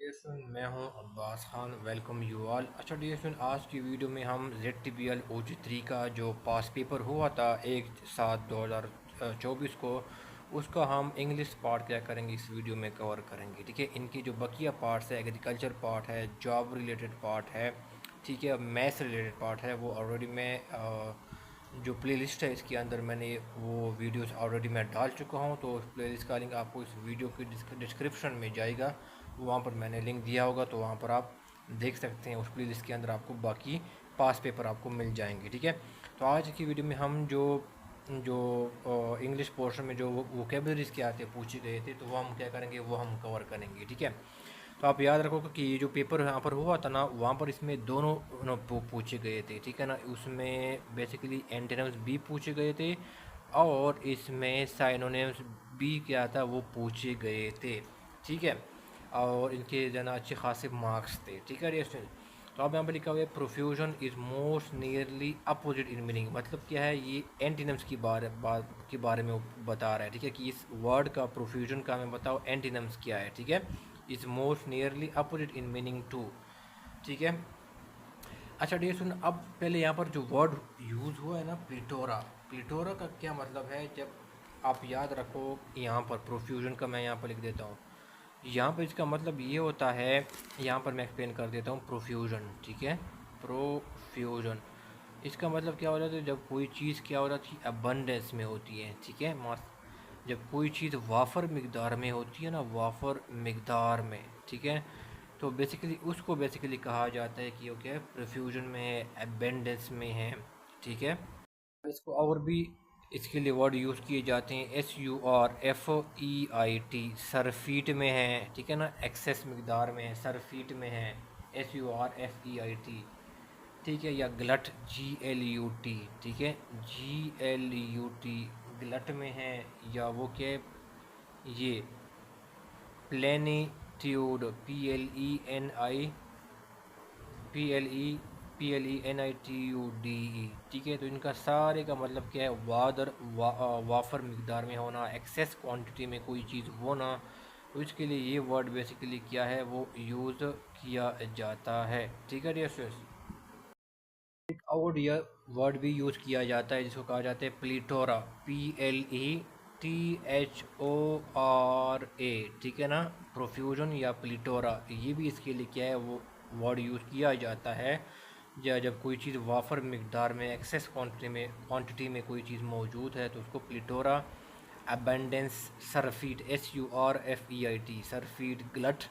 Dear student, मैं हूं Abbas Khan. Welcome you all. अच्छा डियर स्टूडेंट, आज की वीडियो में हम ZTPL OG3 का जो पास पेपर हुआ था 1/7/2024 को, उसका हम इंग्लिश पार्ट क्या करेंगे, इस वीडियो में कवर करेंगे। ठीक है, इनकी जो बकिया पार्ट्स है, एग्रीकल्चर पार्ट है, जॉब रिलेटेड पार्ट है, ठीक है, मैथ्स रिलेटेड पार्ट है, वो ऑलरेडी मैं जो प्लेलिस्ट है इसके अंदर मैंने वो वीडियोस ऑलरेडी मैं डाल चुका हूँ। तो उस प्लेलिस्ट का लिंक आपको इस वीडियो के डिस्क्रिप्शन में जाएगा, वहाँ पर मैंने लिंक दिया होगा, तो वहाँ पर आप देख सकते हैं। उस प्लेलिस्ट के अंदर आपको बाकी पास पेपर आपको मिल जाएंगे। ठीक है, तो आज की वीडियो में हम जो जो इंग्लिश पोर्शन में जो वोकेबलरीज के आते पूछे गए थे, तो वो हम क्या करेंगे, वो हम कवर करेंगे। ठीक है, तो आप याद रखो कि ये जो पेपर यहाँ पर हुआ था ना, वहाँ पर इसमें दोनों पूछे गए थे। ठीक है ना, उसमें बेसिकली एंटेनिम्स भी पूछे गए थे और इसमें साइनोनिम्स भी क्या था वो पूछे गए थे। ठीक है, और इनके जना अच्छे खासे मार्क्स थे। ठीक है डियर स्टूडेंट, तो अब यहाँ पर लिखा हुआ है profusion is most nearly opposite in meaning. मतलब क्या है, ये एंटीनम्स की बारे में बता रहा है। ठीक है, कि इस वर्ड का प्रोफ्यूजन का हमें बताओ एंटीनम्स क्या है। ठीक है, is most nearly opposite in meaning to. ठीक है, अच्छा डियर सुन, अब पहले यहाँ पर जो वर्ड यूज़ हुआ है ना, प्लिटोरा, प्लिटोरा का क्या मतलब है, जब आप याद रखो यहाँ पर प्रोफ्यूजन का मैं यहाँ पर लिख देता हूँ। यहाँ पर इसका मतलब ये होता है, यहाँ पर मैं एक्सप्लेन कर देता हूँ प्रोफ्यूजन। ठीक है, प्रोफ्यूजन इसका मतलब क्या हो जाता है, जब कोई चीज़ क्या हो जाती है, अबंडेंस में होती है। ठीक है, जब कोई चीज़ वाफर मिकदार में होती है ना, वाफर मिकदार में। ठीक है, तो बेसिकली उसको बेसिकली कहा जाता है कि वो क्या है, प्रफ्यूजन में है, एबेंडेंस में है। ठीक है, इसको और भी इसके लिए वर्ड यूज़ किए जाते हैं, SURFEIT, सरफीट में है। ठीक है ना, एक्सेस मिकदार में है, सरफीट में है, SURFEIT। ठीक है, या ग्लट, GLUT। ठीक है, GLUT ग्लट में है, या वो क्या, ये प्लेनिट्यूड, PLENITUDE। ठीक है, तो इनका सारे का मतलब क्या है, वाफर मिकदार में होना, एक्सेस क्वांटिटी में कोई चीज़ होना। तो इसके लिए ये वर्ड बेसिकली क्या है, वो यूज़ किया जाता है। ठीक है डियर स्टूडेंट्स, एक और यह वर्ड भी यूज़ किया जाता है जिसको कहा जाता है प्लीटोरा, PLETHORA। ठीक है ना, प्रोफ्यूजन या प्लीटोरा, ये भी इसके लिए क्या है, वो वर्ड यूज़ किया जाता है या जब कोई चीज़ वाफर मिकदार में, एक्सेस क्वांटिटी में कोई चीज़ मौजूद है, तो उसको प्लीटोरा, अबेंडेंस, सरफीट, SURFEIT, सरफीट, ग्लट,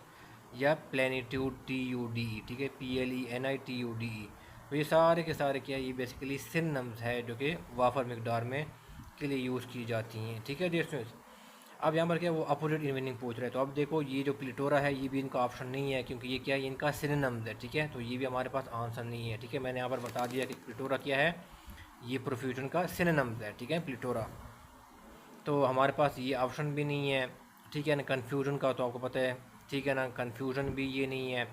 या प्लेनिट्यूड, TUDE। ठीक है, PLENITUDE। तो ये सारे के सारे क्या है, ये बेसिकली सिनोनिम्स है जो कि वाफर मिकदार में के लिए यूज़ की जाती हैं। ठीक है डियर स्टूडेंट्स, अब यहाँ पर क्या वो अपोजिट इन मीनिंग पूछ रहे हैं, तो अब देखो ये जो प्लिटोरा है ये भी इनका ऑप्शन नहीं है, क्योंकि ये क्या है, इनका सिनोनिम्स है। ठीक है, तो ये भी हमारे पास आंसर नहीं है। ठीक है, मैंने यहाँ पर बता दिया कि प्लिटोरा क्या है, ये प्रोफ्यूजन का सिनोनिम्स है। ठीक है, प्लिटोरा, तो हमारे पास ये ऑप्शन भी नहीं है। ठीक है ना, कन्फ्यूजन का तो आपको पता है। ठीक है ना, कन्फ्यूजन भी ये नहीं है।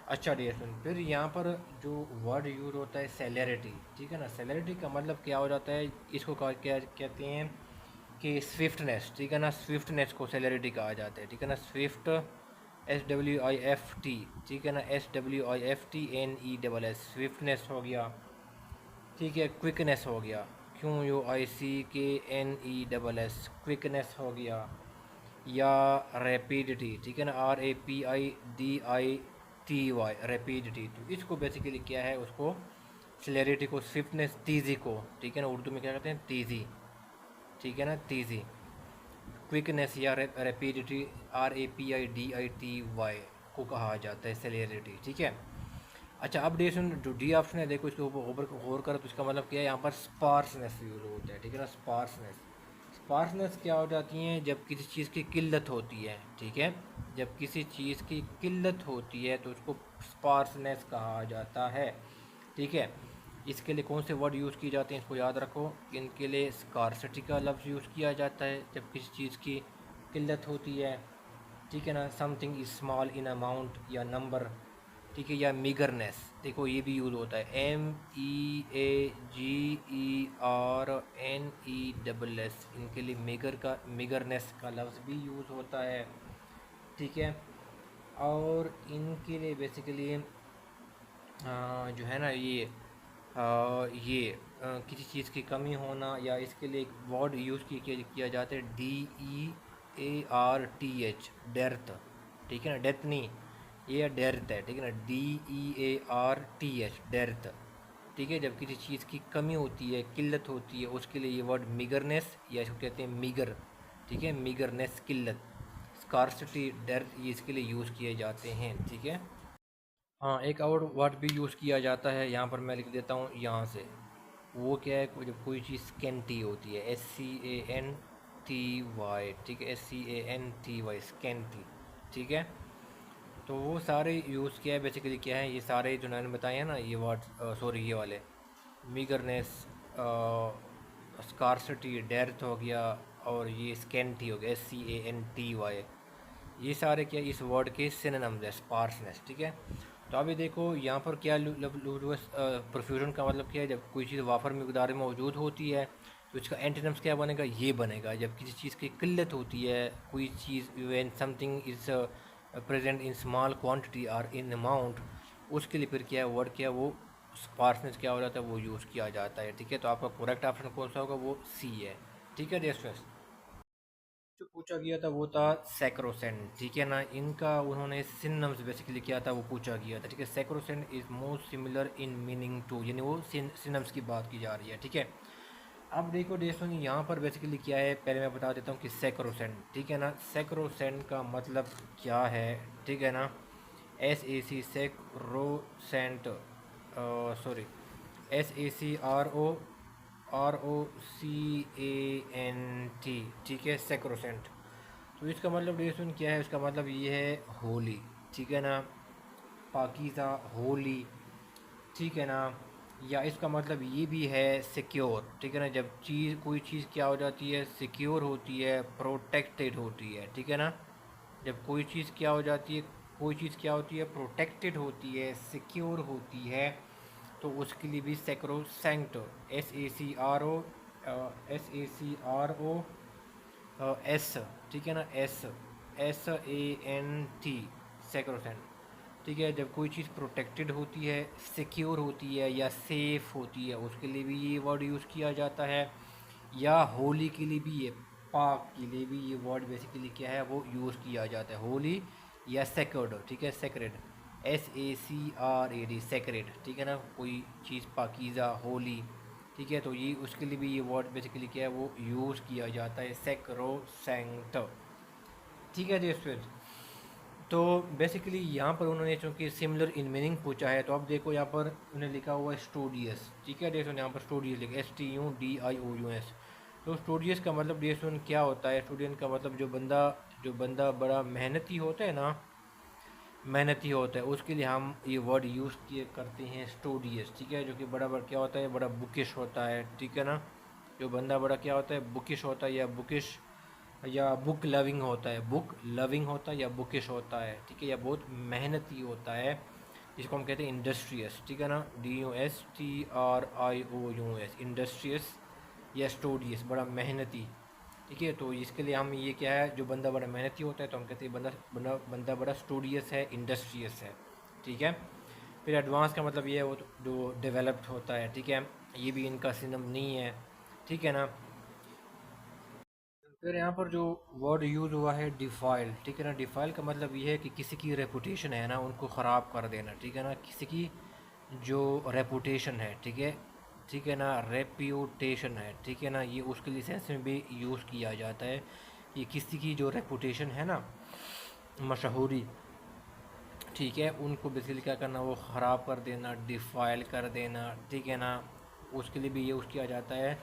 अच्छा डियर स्टूडेंट, फिर यहाँ पर जो वर्ड यूज होता है सेलेरिटी। ठीक है ना, सेलेरिटी का मतलब क्या हो जाता है, इसको क्या कहते हैं कि स्विफ्टनेस। ठीक है ना, स्विफ्टनेस को सेलेरिटी कहा जाता है। ठीक है ना, स्विफ्ट, SWIFT। ठीक है ना, SWIFTNESS, स्विफ्टनेस हो गया। ठीक है, क्विकनेस हो गया, QUICKNESS, क्विकनेस हो गया, या रैपिडिटी। ठीक है ना, RAPIDITY, रैपिडिटी। तो इसको बेसिकली क्या है, उसको सेलेरिटी को, स्विफ्टनेस, तेज़ी को, ठीक है ना, उर्दू में क्या कहते हैं, तेज़ी। ठीक है ना, तेज़ी, क्विकनेस या रैपिडिटी, RAPIDITY को कहा जाता है सेलेरिटी। ठीक है, अच्छा अब डेशन जो डी ऑप्शन है, देखो इसके ऊपर गौर करो, तो इसका मतलब क्या है, यहाँ पर स्पार्सनेस यूज होता है। ठीक है ना, स्पार्सनेस, स्पार्सनेस क्या हो जाती है, जब किसी चीज़ की किल्लत होती है। ठीक है, जब किसी चीज़ की किल्लत होती है तो उसको स्पार्सनेस कहा जाता है। ठीक है, इसके लिए कौन से वर्ड यूज़ किए जाते हैं, इसको याद रखो। इनके लिए स्कारसिटी का लफ्ज़ यूज़ किया जाता है जब किसी चीज़ की किल्लत होती है। ठीक है ना, something is small in amount या नंबर। ठीक है, या मीगरनेस, देखो ये भी यूज़ होता है, MEAGERNESS, इनके लिए मीगरनेस का लफ्ज़ भी यूज़ होता है। ठीक है, और इनके लिए बेसिकली जो है ना किसी चीज़ की कमी होना, या इसके लिए एक वर्ड यूज़ किया जाता है DEARTH, डेर्थ। ठीक है ना, डेथ नहीं, ये डेर्थ है, ठीक है ना, DEARTH, डेर्थ। ठीक है, जब किसी चीज़ की कमी होती है, किल्लत होती है, उसके लिए ये वर्ड मिगरनेस, या इसको कहते हैं मीगर। ठीक है, मिगरनेस, किल्लत, स्कार्सिटी, डेर्थ, ये इसके लिए यूज़ किए जाते हैं। ठीक है। हाँ, एक और वर्ड भी यूज़ किया जाता है, यहाँ पर मैं लिख देता हूँ यहाँ से। वो क्या है, जब कोई चीज़ स्कैंटी होती है, SCANTY, ठीक है, SCANTY, स्कैंटी। ठीक है, तो वो सारे यूज़ किया है। बेसिकली क्या है, ये सारे जो मैंने बताए हैं ना, ये वर्ड, सॉरी, ये वाले मीगरनेस, स्कार्सिटी, डेर्थ हो गया, और ये स्कैंटी हो गया, SCANTY, ये सारे क्या इस वर्ड के सिनोनिम्स है, स्पार्सनेस। ठीक है, तो अभी देखो यहाँ पर क्या प्रोफ्यूजन का मतलब क्या है, जब कोई चीज़ वाफर मिकदार में मौजूद होती है तो इसका एंटोनिम्स क्या बनेगा, ये बनेगा। जब किसी चीज़ की किल्लत होती है, कोई चीज़ when something is present in small quantity और इन अमाउंट, उसके लिए फिर क्या है वर्ड, क्या है वो स्पार्सनेस क्या हो जाता है, वो यूज़ किया जाता है। ठीक है, तो आपका करेक्ट ऑप्शन कौन सा होगा, वो सी है। ठीक है डियर स्टूडेंट्स, जो पूछा गया था वो था सैक्रोसेंट। ठीक है ना, इनका उन्होंने सिनम्स बेसिकली किया था, वो पूछा गया था। ठीक है, sacrosanct is most similar in meaning to, यानी वो सिनम्स की बात की जा रही है। ठीक है, अब देखो दोस्तों, यहाँ पर बेसिकली क्या है, पहले मैं बता देता हूँ कि सैक्रोसेंट, ठीक है ना, सैक्रोसेंट का मतलब क्या है। ठीक है ना, SAC, सैक्रोसेंट, सॉरी, SACROCANT। ठीक है, सैक्रोसेंट। तो इसका मतलब डेफिनेशन क्या है, इसका मतलब ये है होली। ठीक है ना, पाकीज़ा, होली। ठीक है ना, या इसका मतलब ये भी है सिक्योर। ठीक है ना, जब कोई चीज़ क्या हो जाती है, सिक्योर होती है, प्रोटेक्टेड होती है। ठीक है ना, जब कोई चीज़ क्या हो जाती है, कोई चीज़ क्या होती है, प्रोटेक्टेड होती है, सिक्योर होती है, तो उसके लिए भी सैक्रोसैंक्ट, SACROSACROS, ठीक है ना, SANT, सैक्रोसेंट। ठीक है, जब कोई चीज़ प्रोटेक्टेड होती है, सिक्योर होती है, या सेफ़ होती है, उसके लिए भी ये वर्ड यूज़ किया जाता है। या होली के लिए भी, ये पाक के लिए भी ये वर्ड बेसिकली क्या है, वो यूज़ किया जाता है, होली या सेक्रेड। ठीक है, सेक्रेड, SACRAD, सेक्रेड। ठीक है ना, कोई चीज़ पाकीज़ा, होली। ठीक है, तो ये उसके लिए भी ये वर्ड बेसिकली क्या है, वो यूज़ किया जाता है, सैक्रोसैंक्ट। ठीक है जी स्टूडेंट, तो बेसिकली यहाँ पर उन्होंने चूँकि सिमिलर इन मीनिंग पूछा है, तो अब देखो यहाँ पर उन्हें लिखा हुआ है स्टूडियस। ठीक है देखो, यहाँ पर स्टूडियस लिखा, STUDIOUS। तो स्टूडियस का मतलब डेसन क्या होता है, स्टूडेंट का मतलब जो बंदा बड़ा मेहनती होता है ना, मेहनती होता है, उसके लिए हम ये वर्ड यूज़ किए करते हैं स्टूडियस। ठीक है, जो कि बड़ा बड़ा क्या होता है, बड़ा बुकिश होता है। ठीक है ना, जो बंदा बड़ा क्या होता है, बुकिश होता है, या बुकिश, या बुक लविंग होता है, बुक लविंग होता है, या बुकिश होता है। ठीक है, या बहुत मेहनती होता है, इसको हम कहते हैं इंडस्ट्रियस। ठीक है ना, DUSTRIOUS, इंडस्ट्रियस या स्टूडियस, बड़ा मेहनती। ठीक है, तो इसके लिए हम ये क्या है, जो बंदा बड़ा मेहनती होता है, तो हम कहते हैं बंदा बड़ा स्टूडियस है, इंडस्ट्रियस है। ठीक है, फिर एडवांस का मतलब ये है, वो जो डेवलप्ड होता है। ठीक है, ये भी इनका सिनम नहीं है। ठीक है ना, फिर यहाँ पर जो वर्ड यूज़ हुआ है डिफ़ाइल। ठीक है ना, डिफ़ाइल का मतलब ये है कि किसी की रेपुटेशन है ना, उनको ख़राब कर देना। ठीक है ना, किसी की जो रेपुटेशन है, ठीक है ना, रेप्यूटेशन है। ठीक है ना, ये उसके लिए सेंस में भी यूज़ किया जाता है। ये किसी की जो रेपुटेशन है ना, मशहूरी, ठीक है, उनको बेसिकली क्या करना, वो ख़राब कर देना, डिफ़ाइल कर देना। ठीक है ना, उसके लिए भी यूज़ किया जाता है।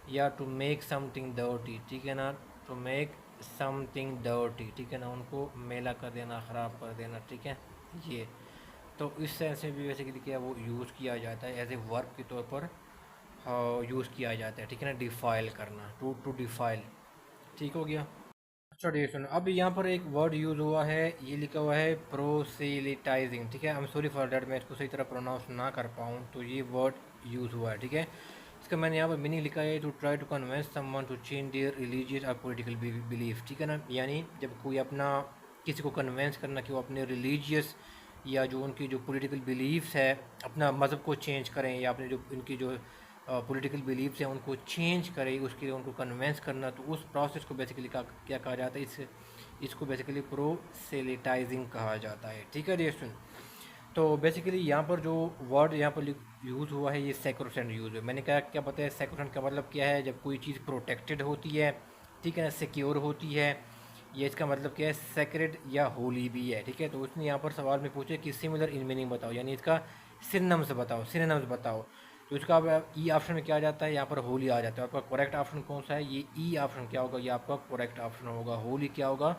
या टू मेक समथिंग डर्टी। ठीक है ना, टू मेक समथिंग डर्टी। ठीक है ना, उनको मेला कर देना, ख़राब कर देना। ठीक है, ये तो इस सेंस में भी बेसिकली क्या वो यूज़ किया जाता है, एज ए वर्ब के तौर पर यूज़ किया जाता है। ठीक है ना, डिफ़ाइल करना, टू डिफ़ाइल। ठीक हो गया। अच्छा डियर सुनो, अब यहाँ पर एक वर्ड यूज़ हुआ है, ये लिखा हुआ है प्रोसेलिटाइजिंग। ठीक है, I am sorry for that, मैं इसको सही तरह प्रोनाउंस ना कर पाऊँ, तो ये वर्ड यूज़ हुआ है। ठीक है, इसका मैंने यहाँ पर मीनिंग लिखा है, to try to convince someone to change their religious और पॉलिटिकल बिलीफ। ठीक है ना, यानी जब कोई अपना किसी को कन्वेंस करना कि वो अपने रिलीजियस या जो उनकी जो पॉलिटिकल बिलीव्स है अपना मज़हब को चेंज करें, या अपने जो इनकी जो पॉलिटिकल बिलीव्स हैं उनको चेंज करें, उसके लिए उनको कन्वेंस करना, तो उस प्रोसेस को बेसिकली क्या कहा जाता है, इसको बेसिकली प्रोसेलिटाइजिंग कहा जाता है। ठीक है डियर स्टूडेंट, तो बेसिकली यहाँ पर जो वर्ड यहाँ पर यूज़ हुआ है ये सैक्रोसेंट यूज़ है। मैंने कहा क्या पता है सैक्रोसेंट का मतलब क्या है, जब कोई चीज़ प्रोटेक्टेड होती है, ठीक है ना, सिक्योर होती है, ये इसका मतलब क्या है सेक्रेड या होली भी है। ठीक है, तो उसने यहाँ पर सवाल में पूछे कि सिमिलर इन मीनिंग बताओ, यानी इसका सिनोनिम्स बताओ, सिनोनिम्स बताओ। तो इसका अब ई ऑप्शन में क्या आ जाता है, यहाँ पर होली आ जाता है। आपका करेक्ट ऑप्शन कौन सा है, ये ई ऑप्शन क्या होगा, ये आपका करेक्ट ऑप्शन होगा। होली क्या होगा,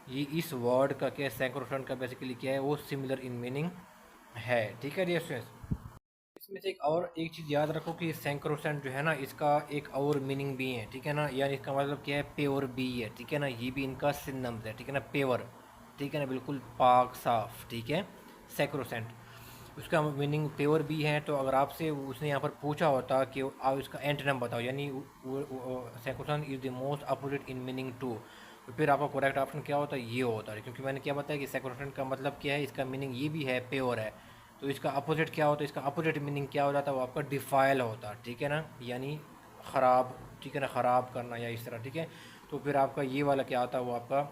ये इस वर्ड का क्या है सैक्रोसेंट का बेसिकली क्या है वो सिमिलर इन मीनिंग है। ठीक है डियर स्टूडेंट्स, इसमें से एक चीज़ याद रखो कि सैक्रोसेंट जो है ना इसका एक और मीनिंग भी है। ठीक है ना, यानी इसका मतलब क्या है प्योर भी है। ठीक है ना, ये भी इनका सिनोनिम्स है। ठीक है ना, प्योर, ठीक है ना, बिल्कुल पाक साफ। ठीक है, सैक्रोसेंट उसका मीनिंग प्योर भी है। तो अगर आपसे उसने यहाँ पर पूछा होता कि आप इसका एंटोनिम बताओ, यानी sacrosanct is the most opposite in meaning to, तो फिर आपका करेक्ट ऑप्शन क्या होता है, ये होता है। क्योंकि मैंने क्या बताया कि सैक्रोसेंट का मतलब क्या है, इसका मीनिंग ये भी है प्योर है, तो इसका अपोजिट क्या होता है, इसका अपोजिट मीनिंग क्या हो जाता है, वो आपका डिफाइल होता है। ठीक है ना, यानी ख़राब। ठीक है ना, ख़राब करना या इस तरह। ठीक है, तो फिर आपका ये वाला क्या होता है, वो आपका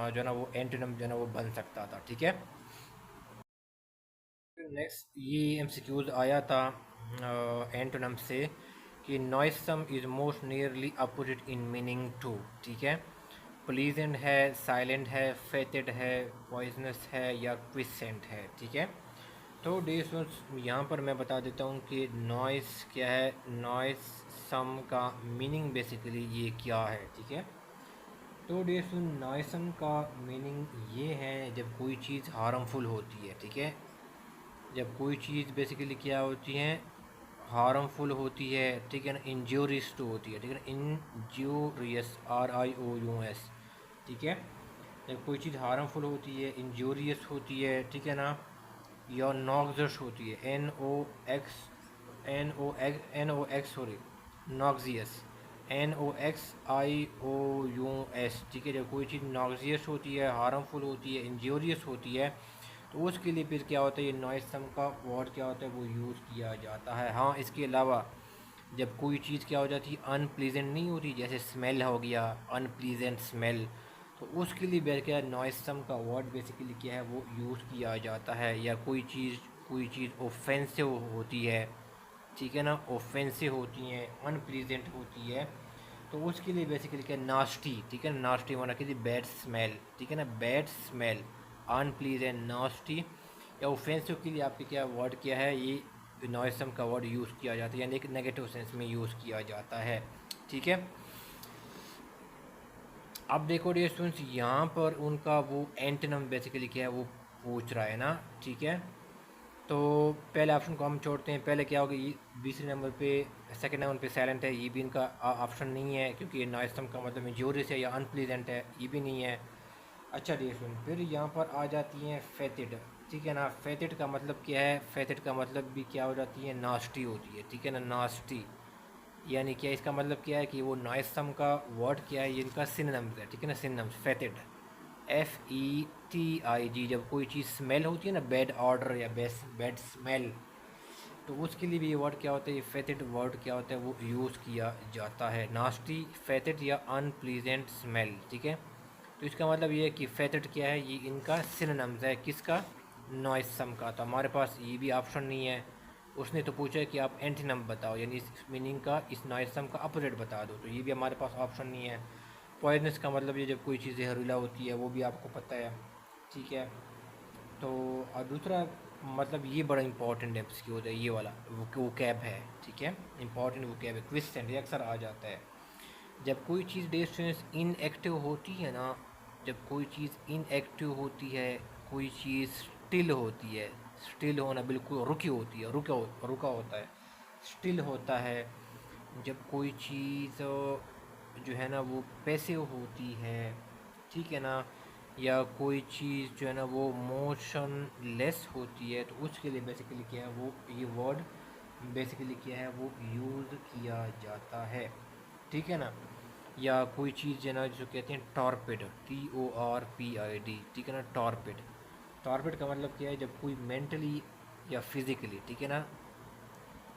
जो है ना वो एंटोनिम जो है ना वो बन सकता था। ठीक है, नेक्स्ट ये एमसीक्यूज आया था एंटोनिम से कि noisome is most nearly opposite in meaning to. ठीक है, प्लीजेंट है, साइलेंट है, फेटेड है, पॉइजनस है या क्विसेंट है। ठीक है, तो डिस्टेंस यहाँ पर मैं बता देता हूँ कि नॉइस क्या है। नॉइस सम का मीनिंग बेसिकली ये क्या है। ठीक है, तो डिस्टेंस नॉइसम का मीनिंग ये है जब कोई चीज़ हार्मफुल होती है। ठीक है, जब कोई चीज़ बेसिकली क्या होती है, हार्मफुल होती है। ठीक है ना, इंजूरियस टू होती है। ठीक है ना, इंजूरियस, RIOUS। ठीक है, जब कोई चीज़ हार्मफुल होती है, इंजूरियस होती है, ठीक है ना, या नॉक्सियस होती है, NOx सॉरी, नॉक्सियस, NOXIOUS। ठीक है, जब कोई चीज़ नॉक्सियस होती है, हार्मफुल होती है, इंजूरियस होती है, तो उसके लिए फिर क्या होता है, ये नॉइस सम का वर्ड क्या होता है वो यूज़ किया जाता है। हाँ, इसके अलावा जब कोई चीज़ क्या हो जाती है अनप्लीजेंट नहीं होती, जैसे स्मेल हो गया, अनप्लीजेंट स्मेल, तो उसके लिए क्या है नॉइस सम का वर्ड बेसिकली क्या है वो यूज़ किया जाता है। या कोई चीज़ ऑफेंसिव होती है, ठीक है ना, ऑफेंसिव होती हैं, अनप्लीजेंट होती है, तो उसके लिए बेसिकली क्या नास्टी। ठीक है, नास्टी माना कि बैड स्मेल। ठीक है ना, बैड स्मेल, अनप्लीजेंट, नास्टी या ऑफेंसिव के लिए आपके क्या वर्ड क्या है, ये नॉइसम का वर्ड यूज़ किया जाता है, यानी एक नेगेटिव सेंस में यूज़ किया जाता है। ठीक है, अब देखो डियर स्टूडेंट्स यहाँ पर उनका वो एंटोनिम बेसिकली क्या है वो पूछ रहा है ना। ठीक है, तो पहले ऑप्शन को हम छोड़ते हैं। पहले क्या होगा, ये दूसरे नंबर पे, सेकंड नंबर पे साइलेंट है, ये भी इनका ऑप्शन नहीं है, क्योंकि ये नॉइसम का मतलब इंजूरियस है या अनप्लीजेंट है, ये भी नहीं है। अच्छा डियर स्टूडेंट, फिर यहाँ पर आ जाती हैं फेथिड। ठीक है ना, फेथिड का मतलब क्या है, फेथिड का मतलब भी क्या हो जाती है, नास्टी होती है। ठीक है ना, नास्टी, यानी क्या इसका मतलब क्या है कि वो नॉइसम का वर्ड क्या है, ये इनका सिनोनिम्स है। ठीक है ना, सिनोनिम्स फेथिड, FETIG। जब कोई चीज़ स्मेल होती है ना, बैड ऑर्डर या बैड स्मेल, तो उसके लिए भी ये वर्ड क्या होता है, ये फेथिड वर्ड क्या होता है वो यूज़ किया जाता है। नास्टी, फेथिड या अनप्लीजेंट स्मेल। ठीक है, तो इसका मतलब ये है कि फेथिड क्या है, ये इनका सिनोनिम्स है किसका, नॉइसम का। तो हमारे पास ये भी ऑप्शन नहीं है। उसने तो पूछा है कि आप एंटीनम बताओ, यानी इस मीनिंग का, इस नॉइसम का अपोजिट बता दो, तो ये भी हमारे पास ऑप्शन नहीं है। पॉइजनस का मतलब ये जब कोई चीज़ जहरीला होती है, वो भी आपको पता है। ठीक है, तो और दूसरा मतलब ये बड़ा इंपॉर्टेंट है इसकी होता है, ये वाला वो कैब है। ठीक है, इंपॉर्टेंट वो कैब है, क्वेश्चन ये अक्सर आ जाता है। जब कोई चीज़ डे स्टूडेंट्स इनएक्टिव होती है ना, जब कोई चीज़ इनएक्टिव होती है, कोई चीज़ स्टिल होती है, स्टिल होना बिल्कुल रुकी होती है, रुका होता है, स्टिल होता है। जब कोई चीज़ जो है ना वो पैसिव होती है, ठीक है ना, या कोई चीज़ जो है ना वो मोशन लेस होती है, तो उसके लिए बेसिकली क्या है वो ये वर्ड बेसिकली क्या है वो यूज़ किया जाता है। ठीक है ना, या कोई चीज़ जो है ना जिसको कहते हैं टॉर्पिड, TORPID, ठीक है ना, टॉर्पिड। टॉर्पिड का मतलब क्या है, जब कोई मेंटली या फिज़िकली, ठीक है ना,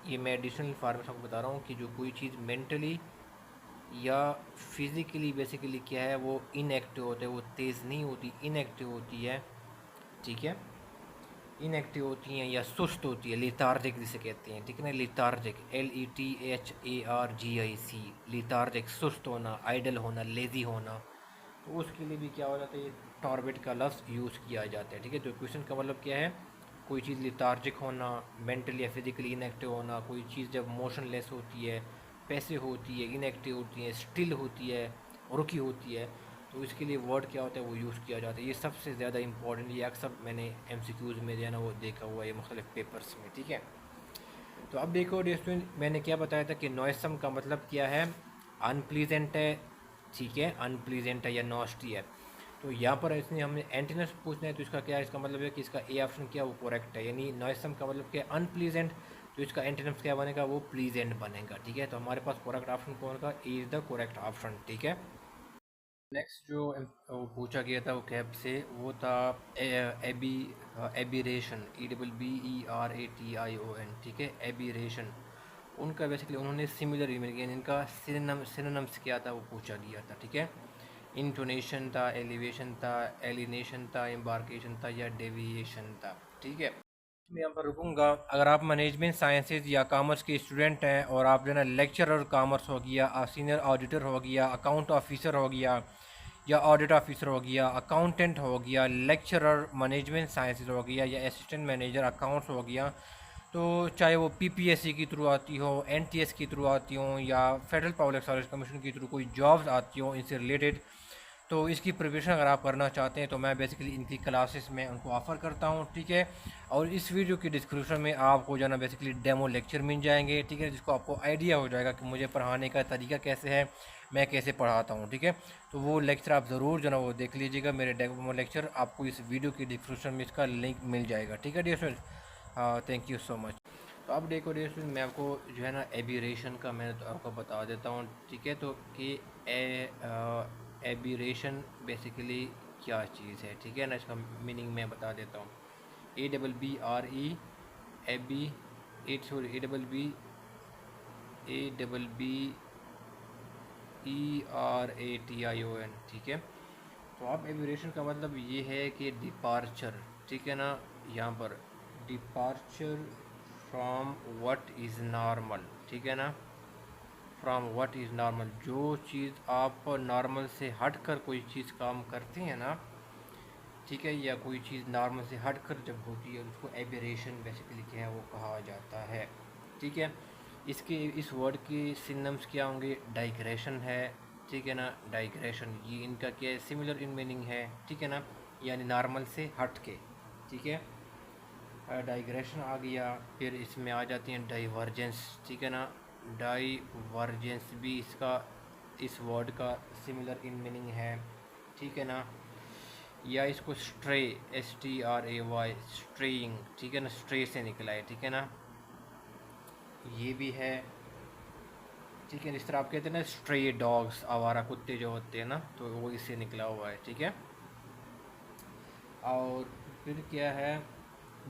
ये मैं एडिशनल इन्फॉर्मेशन आपको बता रहा हूँ कि जो कोई चीज़ मेंटली या फिज़िकली बेसिकली क्या है वो इनएक्टिव होता है, वो तेज़ नहीं होती, इनएक्टिव होती है, ठीक है, इनएक्टिव होती हैं या सुस्त होती है, लिथार्जिक जिसे कहते हैं, ठीक है ना, लिथार्जिक, LETHARGIC, लिथार्जिक, सुस्त होना, आइडल होना, लेज़ी होना, तो उसके लिए भी क्या हो जाता है, ये टॉर्बिड का लफ्ज़ यूज़ किया जाता है, ठीक है। तो क्वेश्चन का मतलब क्या है, कोई चीज़ लिथार्जिक होना, मेंटली या फिजिकली इनएक्टिव होना, कोई चीज़ जब मोशनलेस होती है, पैसिव होती है, इनएक्टिव होती है, स्टिल होती है, रुकी होती है, तो इसके लिए वर्ड क्या होता है वो यूज़ किया जाता है। ये सबसे ज़्यादा इंपॉर्टेंट, ये अक्सर मैंने MCQs में जो है ना वो देखा हुआ है मुख्तलिफ पेपर्स में, ठीक है। तो अब देखो डियर स्टूडेंट, मैंने क्या बताया था कि नॉइसम का मतलब क्या है, अनप्लीजेंट है, ठीक है, अनप्लीजेंट है या नॉस्टी है। तो यहाँ पर इसने हमने एंटीनस पूछना है, तो इसका क्या है, इसका मतलब है कि इसका ए ऑप्शन क्या वो करेक्ट है, यानी नॉइसम का मतलब क्या है, अनप्लीजेंट, तो इसका एंटीनम्स क्या बनेगा, वो प्लीजेंट बनेगा, ठीक है। तो हमारे पास करेक्ट ऑप्शन कौन का, A is the correct option, ठीक है। नेक्स्ट जो वो पूछा गया था वो कैब से, वो था एबी, एबीरेशन, EBBERATION, ठीक है, एबीरेशन। उनका बेसिकली उन्होंने सिमिलर मीनिंग यानी इनका सिनोनिम्स क्या था वो पूछा गया था, ठीक है। इंटोनेशन था, एलिवेशन था, एलिनेशन था, एम्बार्केशन था या डेविएशन था, ठीक है। मैं यहाँ पर रुकूंगा। अगर आप मैनेजमेंट साइंसेज या कॉमर्स के स्टूडेंट हैं और आप जो है ना लेक्चरर कॉमर्स हो गया, सीनियर ऑडिटर हो गया, अकाउंट ऑफिसर हो गया या ऑडिट ऑफिसर हो गया, अकाउंटेंट हो गया, लेक्चरर मैनेजमेंट साइंसेज हो गया या असिस्टेंट मैनेजर अकाउंट्स हो गया, तो चाहे वो PPSC के थ्रू आती हो, NTS के थ्रू आती हो या फेडरल पब्लिक सर्विस कमीशन के थ्रू कोई जॉब्स आती हो इनसे रिलेटेड, तो इसकी प्रिपरेशन अगर आप करना चाहते हैं तो मैं बेसिकली इनकी क्लासेस में उनको ऑफ़र करता हूँ, ठीक है। और इस वीडियो की डिस्क्रिप्शन में आपको जो है ना बेसिकली डेमो लेक्चर मिल जाएंगे, ठीक है, जिसको आपको आइडिया हो जाएगा कि मुझे पढ़ाने का तरीका कैसे है, मैं कैसे पढ़ाता हूँ, ठीक है। तो वो लेक्चर आप ज़रूर जो है ना वो देख लीजिएगा, मेरे डेमो लेक्चर आपको इस वीडियो की डिस्क्रिप्शन में इसका लिंक मिल जाएगा, ठीक है dear students. Thank you so much. तो अब देखो डियर स्टूडेंट, मैं आपको जो है ना एबीरेशन का मैं तो आपको बता देता हूँ, ठीक है। तो कि एबीरेशन बेसिकली क्या चीज़ है, ठीक है ना, इसका मीनिंग मैं बता देता हूँ। ABBRE, एबी, ABBERATION, ठीक है। तो आप एबीरेशन का मतलब ये है कि डिपार्चर, ठीक है ना, यहाँ पर departure from what is normal, ठीक है ना, फ्रॉम व्हाट इज़ नॉर्मल, जो चीज़ आप नॉर्मल से हट कर कोई चीज़ काम करते हैं ना, ठीक है, या कोई चीज़ नॉर्मल से हट कर जब होती है उसको एबेरेशन बेसिकली क्या है वो कहा जाता है, ठीक है। इसके इस वर्ड के सिनोनिम्स क्या होंगे, डाइग्रेशन है, ठीक है ना, डाइग्रेशन ये इनका क्या है, सिमिलर इन मीनिंग है, ठीक है ना, यानी नॉर्मल से हट के, ठीक है, डाइग्रेशन आ गया। फिर इसमें आ जाती हैं डाइवर्जेंस, ठीक है ना, डाइवर्जेंस भी इसका इस वर्ड का सिमिलर इन मीनिंग है, ठीक है ना, या इसको स्ट्रे, STRAY, स्ट्रेइंग, ठीक है ना, स्ट्रे से निकला है, ठीक है ना, ये भी है, ठीक है। इस तरह आप कहते हैं ना स्ट्रे डॉग्स, आवारा कुत्ते जो होते हैं ना, तो वो इससे निकला हुआ है, ठीक है। और फिर क्या है,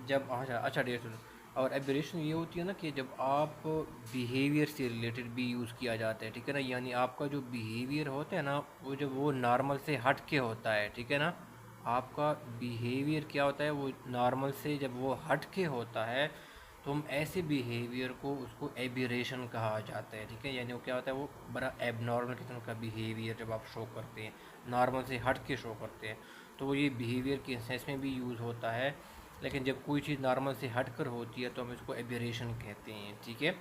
जब अच्छा डियर स्टूडेंट, और एब्रेशन ये होती है ना कि जब आप बिहेवियर से रिलेटेड भी यूज़ किया जाता है, ठीक है ना, यानी आपका जो बिहेवियर होता है ना वो जब वो नॉर्मल से हट के होता है, ठीक है ना, आपका बिहेवियर क्या होता है वो नॉर्मल से जब वो हट के होता है, तो हम ऐसे बिहेवियर को उसको एबिरेशन कहा जाता है, ठीक है, यानी वो क्या होता है वो बड़ा एबनॉर्मल किस्म का बिहेवियर जब आप शो करते हैं, नॉर्मल से हट के शो करते हैं, तो वो ये बिहेवियर के सेंस में भी यूज़ होता है। लेकिन जब कोई चीज़ नॉर्मल से हट कर होती है तो हम इसको एबेरेशन कहते हैं, ठीक है।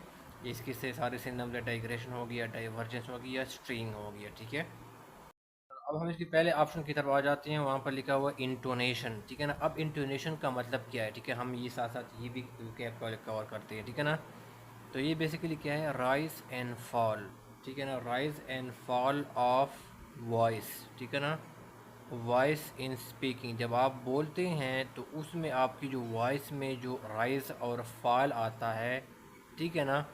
इसके से सारे सिनोनिम्स है, डाइग्रेशन हो गया, डाइवर्जेंस हो गया, स्ट्रिंग हो गया, ठीक है। अब हम इसके पहले ऑप्शन की तरफ आ जाते हैं, वहाँ पर लिखा हुआ इंटोनेशन, ठीक है ना। अब इंटोनेशन का मतलब क्या है, ठीक है, हम ये साथ साथ ये भी कवर करते हैं, ठीक है ना। तो ये बेसिकली क्या है, राइज एंड फॉल, ठीक है ना, rise and fall of voice, ठीक है ना, वॉइस इन स्पीकिंग, जब आप बोलते हैं तो उसमें आपकी जो वॉइस में जो राइज और फॉल आता है, ठीक है ना,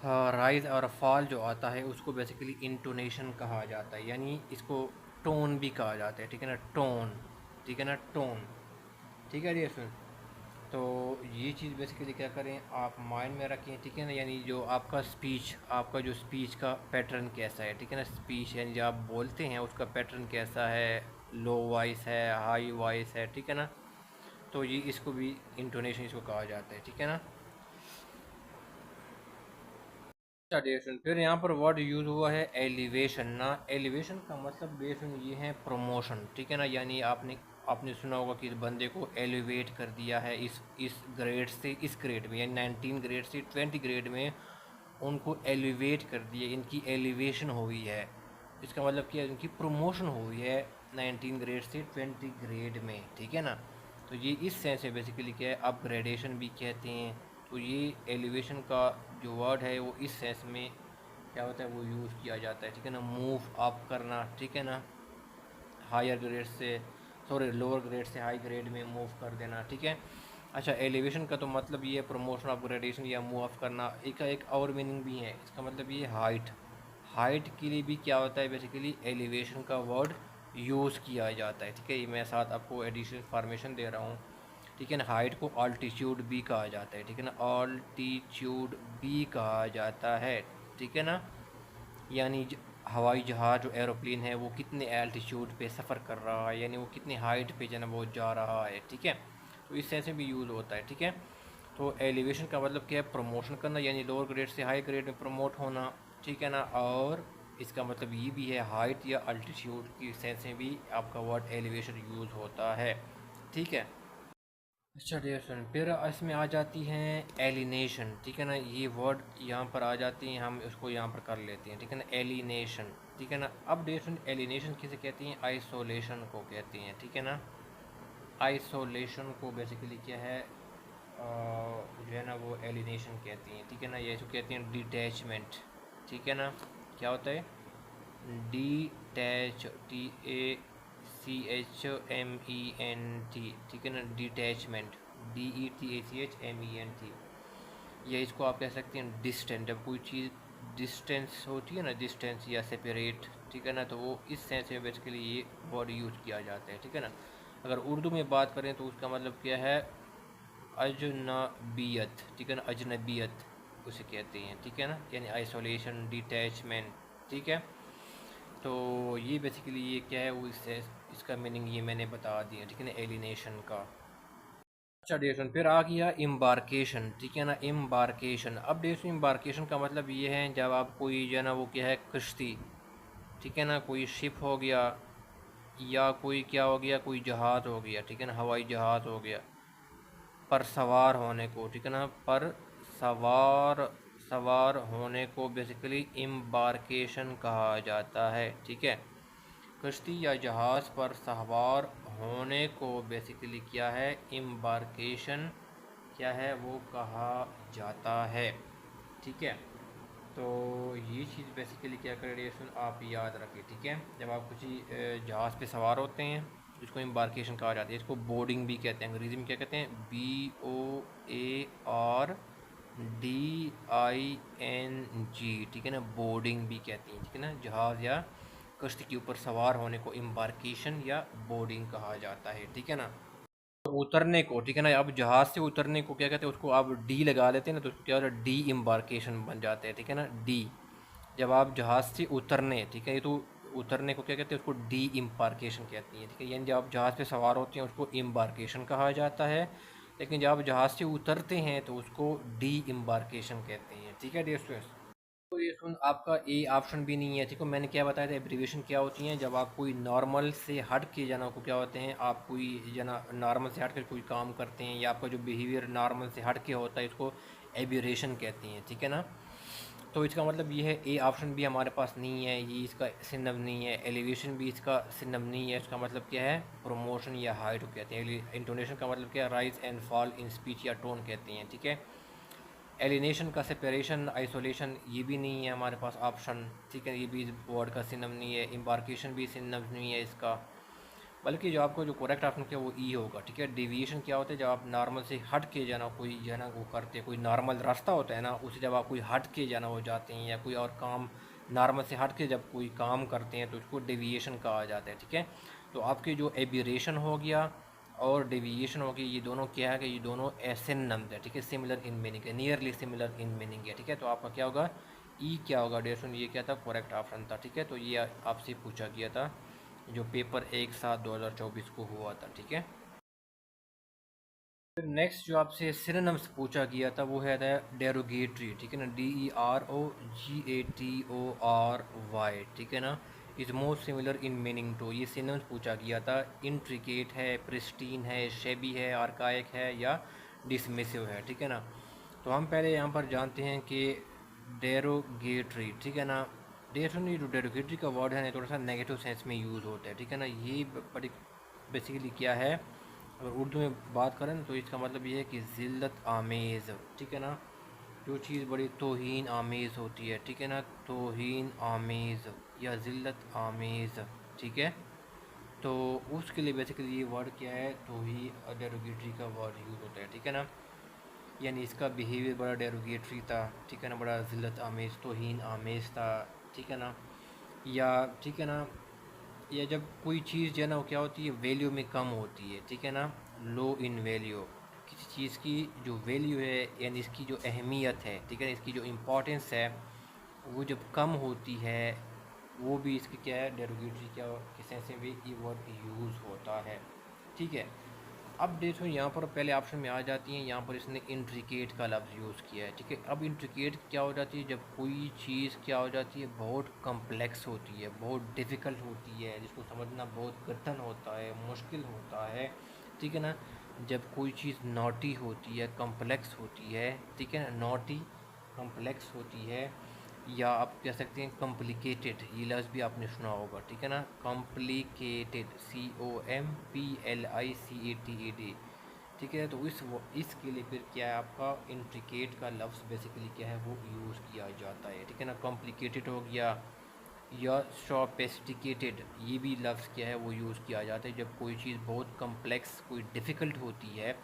हाँ, राइज और फॉल जो आता है उसको बेसिकली इंटोनेशन कहा जाता है, यानी इसको टोन भी कहा जाता है, ठीक है ना, टोन, ठीक है ना, टोन, ठीक है डियर फ्रेंड। तो ये चीज़ बेसिकली क्या करें, आप माइंड में रखें, ठीक है ना, यानी जो आपका स्पीच, आपका जो स्पीच का पैटर्न कैसा है, ठीक है ना, स्पीच यानी जो आप बोलते हैं उसका पैटर्न कैसा है, लो वॉइस है, हाई वॉइस है, ठीक है ना, तो ये इसको भी इंटोनेशन इसको कहा जाता है, ठीक है ना। डेफिनेशन फिर यहाँ पर वर्ड यूज़ हुआ है एलिवेशन ना। एलिवेशन का मतलब बेसिकली ये है प्रमोशन, ठीक है ना, यानी आपने आपने सुना होगा कि इस बंदे को एलिवेट कर दिया है इस ग्रेड से इस ग्रेड में, यानी 19 ग्रेड से 20 ग्रेड में उनको एलिवेट कर दिया, इनकी एलिवेशन हुई है। इसका मतलब क्या है, इनकी प्रमोशन हुई है 19 ग्रेड से 20 ग्रेड में, ठीक है ना। तो ये इस सेंस में बेसिकली क्या है, अपग्रेडेशन भी कहते हैं। तो ये एलिवेशन का जो वर्ड है वो इस सेंस में क्या होता है, वो यूज़ किया जाता है, ठीक है ना, मूव अप करना, ठीक है ना, हायर ग्रेड से, सॉरी लोअर ग्रेड से हाई ग्रेड में मूव कर देना, ठीक है। अच्छा, एलिवेशन का तो मतलब ये है प्रमोशन, अपग्रेडेशन या मूव अप करना। एक और मीनिंग भी है इसका, मतलब ये हाइट, हाइट के लिए भी क्या होता है बेसिकली एलिवेशन का वर्ड यूज़ किया जाता है, ठीक है। ये मैं साथ आपको एडिशनल इन्फॉर्मेशन दे रहा हूँ, ठीक है ना। हाइट को ऑल्टीट्यूड भी कहा जाता है, ठीक है ना, ऑल्टीट्यूड भी कहा जाता है, ठीक है ना, यानी हवाई जहाज़ जो एरोप्लेन है वो कितने एल्टीट्यूड पे सफ़र कर रहा है, यानी वो कितने हाइट पे जो है वो जा रहा है, ठीक है। तो इस तरह से भी यूज़ होता है, ठीक है। तो एलिवेशन का मतलब क्या है, प्रमोशन करना, यानी लोअर ग्रेड से हाई ग्रेड में प्रमोट होना, ठीक है ना। और इसका मतलब ये भी है हाइट या अल्टीट्यूड की सेंस में भी आपका वर्ड एलिवेशन यूज़ होता है, ठीक है। अच्छा डियर फ्रेंड, फिर इसमें आ जाती हैं एलिनेशन, ठीक है ना, ये वर्ड यहाँ पर आ जाती हैं, हम उसको यहाँ पर कर लेते हैं, ठीक है ना, एलिनेशन, ठीक है ना। अब डियर फ्रेंड एलिनेशन किसे कहती हैं, आइसोलेशन को कहती हैं, ठीक है ना। आइसोलेशन को बेसिकली क्या है, जो है ना वो एलिनेशन कहती हैं, ठीक है ना। ये जो कहती हैं डिटैचमेंट, ठीक है ना, क्या होता है, डिटैच, TACHMENT, ठीक है ना, डिटैचमेंट, DETACHMENT। या इसको आप कह सकते हैं डिस्टेंस, जब कोई चीज़ डिस्टेंस होती है ना, डिस्टेंस या सेपरेट, ठीक है ना, तो वो इस सेंस में बेसिकली ये वर्ड यूज़ किया जाता है, ठीक है ना। अगर उर्दू में बात करें तो उसका मतलब क्या है, अजनबियत, ठीक है ना, अजनबियत उसे कहते हैं, ठीक है ना, यानी आइसोलेशन, डिटैचमेंट, ठीक है। तो ये बेसिकली ये क्या है, वो इससे इसका मीनिंग ये मैंने बता दिया, ठीक है ना, एलिनेशन का। अच्छा डेशन फिर आ गया इम्बार्केशन, ठीक है ना, इम्बार्केशन। अब देखो इम्बार्केशन का मतलब ये है जब आप कोई जो है ना वो क्या है, कश्ती, ठीक है ना, कोई शिप हो गया या कोई क्या हो गया, कोई जहाज़ हो गया, ठीक है ना, हवाई जहाज़ हो गया, पर सवार होने को, ठीक है ना, पर सवार सवार होने को बेसिकली इम्बार्केशन कहा जाता है, ठीक है। कश्ती या जहाज़ पर सवार होने को बेसिकली क्या है, इम्बार्केशन क्या है वो कहा जाता है, ठीक है। तो ये चीज़ बेसिकली क्या कर रेडिएशन आप याद रखें, ठीक है। जब आप किसी जहाज़ पे सवार होते हैं इसको इम्बार्केशन कहा जाता है, इसको बोर्डिंग भी कहते हैं, अंग्रेज़ी में क्या कहते हैं, BOARDING, ठीक है ना, बोर्डिंग भी कहती हैं, ठीक है ना। जहाज़ या कश्ती के ऊपर सवार होने को इम्बार्केशन या बोर्डिंग कहा जाता है, ठीक है ना। उतरने को, ठीक है ना, अब जहाज़ से उतरने को क्या कहते हैं, उसको आप डी लगा लेते हैं ना, तो उसको क्या होता है, डी इम्बार्केशन बन जाते हैं, ठीक है ना, डी। जब आप जहाज़ से उतरने, ठीक है, ये तो उतरने को क्या कहते हैं, उसको डी इम्बार्केशन कहती हैं, ठीक है। यानी जब आप जहाज़ पे सवार होते हैं उसको इम्बार्केशन कहा जाता है, लेकिन जब आप जहाज़ से उतरते हैं तो उसको डी इम्बार्केशन कहते हैं, ठीक है डियर स्टूडेंट्स। तो ये सुन आपका ए ऑप्शन भी नहीं है, ठीक है। मैंने क्या बताया था, एब्रीवेशन क्या होती हैं, जब आप कोई नॉर्मल से हट के जना को क्या होते हैं, आप कोई जना नॉर्मल से हट कर कोई काम करते हैं या आपका जो बिहेवियर नॉर्मल से हट के होता है इसको एब्यूरेशन कहते हैं, ठीक है ना। तो इसका मतलब ये है ए ऑप्शन भी हमारे पास नहीं है, ये इसका सिनम नहीं है, एलिवेशन भी इसका सिनम नहीं है। इसका मतलब क्या है, प्रमोशन या हाइट कहते हैं। इंटोनेशन का मतलब क्या है, rise and fall in speech या टोन कहते हैं, ठीक है। एलिनेशन का सेपरेशन, आइसोलेशन, ये भी नहीं है हमारे पास ऑप्शन, ठीक है, ये भी वर्ड का सिनम नहीं है। इम्बार्केशन भी सिनम नहीं है इसका। बल्कि जो आपको जो करेक्ट ऑप्शन क्या वो ई होगा, ठीक है। डेविएशन क्या होता है, जब आप नॉर्मल से हट के जाना कोई जो है ना वो करते हैं, कोई नॉर्मल रास्ता होता है ना उसे जब आप कोई हट के जाना हो जाते हैं, या कोई और काम नॉर्मल से हट के जब कोई काम करते हैं तो उसको डेविएशन कहा जाता है, ठीक है। तो आपके जो एबिरेशन हो गया और डेविएशन हो गई, ये दोनों क्या है कि ये दोनों सिनोनिम्स है, ठीक है, सिमिलर इन मीनिंग है, नियरली सिमिलर इन मीनिंग है, ठीक है। तो आपका क्या होगा, ई क्या होगा डेविएशन, ये क्या था, करेक्ट ऑप्शन था, ठीक है। तो ये आपसे पूछा गया था जो पेपर 1/7/2024 को हुआ था, ठीक है। फिर नेक्स्ट जो आपसे सिनोनिम्स पूछा गया था वो है डेरोगेटरी, ठीक है ना, DEROGATORY, ठीक है ना, is most similar in meaning to, ये सिनोनिम्स पूछा गया था। इंट्रिकेट है, प्रिस्टीन है, शेबी है, आर्काइक है या डिसमिसिव है, ठीक है ना। तो हम पहले यहाँ पर जानते हैं कि डेरोगेटरी, ठीक है ना, डेरोगेटरी का वर्ड है ना थोड़ा सा नेगेटिव सेंस में यूज़ होता है, ठीक है ना। ये बड़ी बेसिकली क्या है, अगर उर्दू में बात करें तो इसका मतलब ये है कि ज़िल्लत आमेज़, ठीक है ना, जो चीज़ बड़ी तौहीन आमेज़ होती है, ठीक है ना, तौहीन आमेज़ या ज़िल्लत आमेज़, ठीक है। तो उसके लिए बेसिकली ये वर्ड क्या है, तो ही डेरोगेटरी का वर्ड यूज़ होता है, ठीक है ना। यानी इसका बिहेवियर बड़ा डेरोगेटरी था, ठीक है ना, बड़ा ज़िल्लत आमेज़ तौहीन आमेज़ था, ठीक है ना। या ठीक है ना, या जब कोई चीज़ जो है ना वो क्या होती है, वैल्यू में कम होती है, ठीक है ना, लो इन वैल्यू, किसी चीज़ की जो वैल्यू है यानी इसकी जो अहमियत है, ठीक है ना, इसकी जो इम्पोर्टेंस है वो जब कम होती है, वो भी इसकी क्या है, डेरोगेटरी क्या के सेंस में भी ये वर्ड यूज़ होता है, ठीक है। अब देखो यहाँ पर पहले ऑप्शन में आ जाती हैं, यहाँ पर इसने इंट्रिकेट का लफ्ज़ यूज़ किया है, ठीक है। अब इंट्रिकेट क्या हो जाती है, जब कोई चीज़ क्या हो जाती है, बहुत कम्प्लेक्स होती है, बहुत डिफ़िकल्ट होती है, जिसको समझना बहुत कठिन होता है, मुश्किल होता है, ठीक है ना। जब कोई चीज़ नॉटी होती है, कम्प्लेक्स होती है, ठीक है ना, नॉटी कम्प्लेक्स होती है, या आप कह सकते हैं कॉम्प्लिकेटेड, ये लफ्ज़ भी आपने सुना होगा, ठीक है ना, कॉम्प्लिकेटेड, COMPLICATED, ठीक है। तो इसके लिए फिर क्या है, आपका इंट्रिकेट का लफ्ज़ बेसिकली क्या है वो यूज़ किया जाता है, ठीक है ना। कॉम्प्लिकेटेड हो गया या सोफिस्टिकेटेड, ये भी लफ्ज़ क्या है वो यूज़ किया जाता है जब कोई चीज़ बहुत कम्प्लेक्स कोई डिफ़िकल्ट होती है,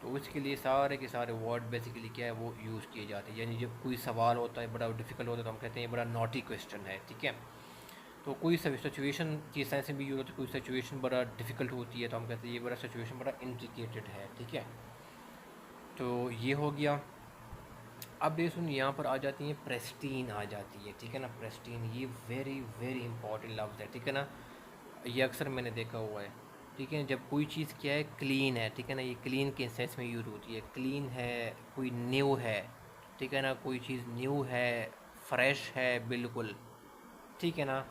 तो उसके लिए सारे के सारे वर्ड बेसिकली क्या है वो यूज़ किए जाते हैं। यानी जब कोई सवाल होता है बड़ा डिफ़िकल्ट होता है तो हम कहते हैं ये बड़ा नॉटी क्वेश्चन है, ठीक है। तो कोई सिचुएशन की सेंस में भी यूज़ होती है, कोई सिचुएशन बड़ा डिफ़िकल्ट होती है तो हम कहते हैं ये बड़ा सिचुएशन बड़ा इंट्रिकेटेड है, ठीक है। तो ये हो गया। अब ये सुन यहाँ पर आ जाती है प्रेस्टीन आ जाती है, ठीक है ना। प्रेस्टीन ये वेरी वेरी इंपॉर्टेंट लफ्ज़ है, ठीक है ना। ये अक्सर मैंने देखा हुआ है, ठीक है। जब कोई चीज़ क्या है क्लीन है, ठीक है ना, ये क्लीन के सेंस में यूज़ होती है, क्लीन है, कोई न्यू है, ठीक है ना, कोई चीज़ न्यू है, फ्रेश है बिल्कुल, ठीक है ना,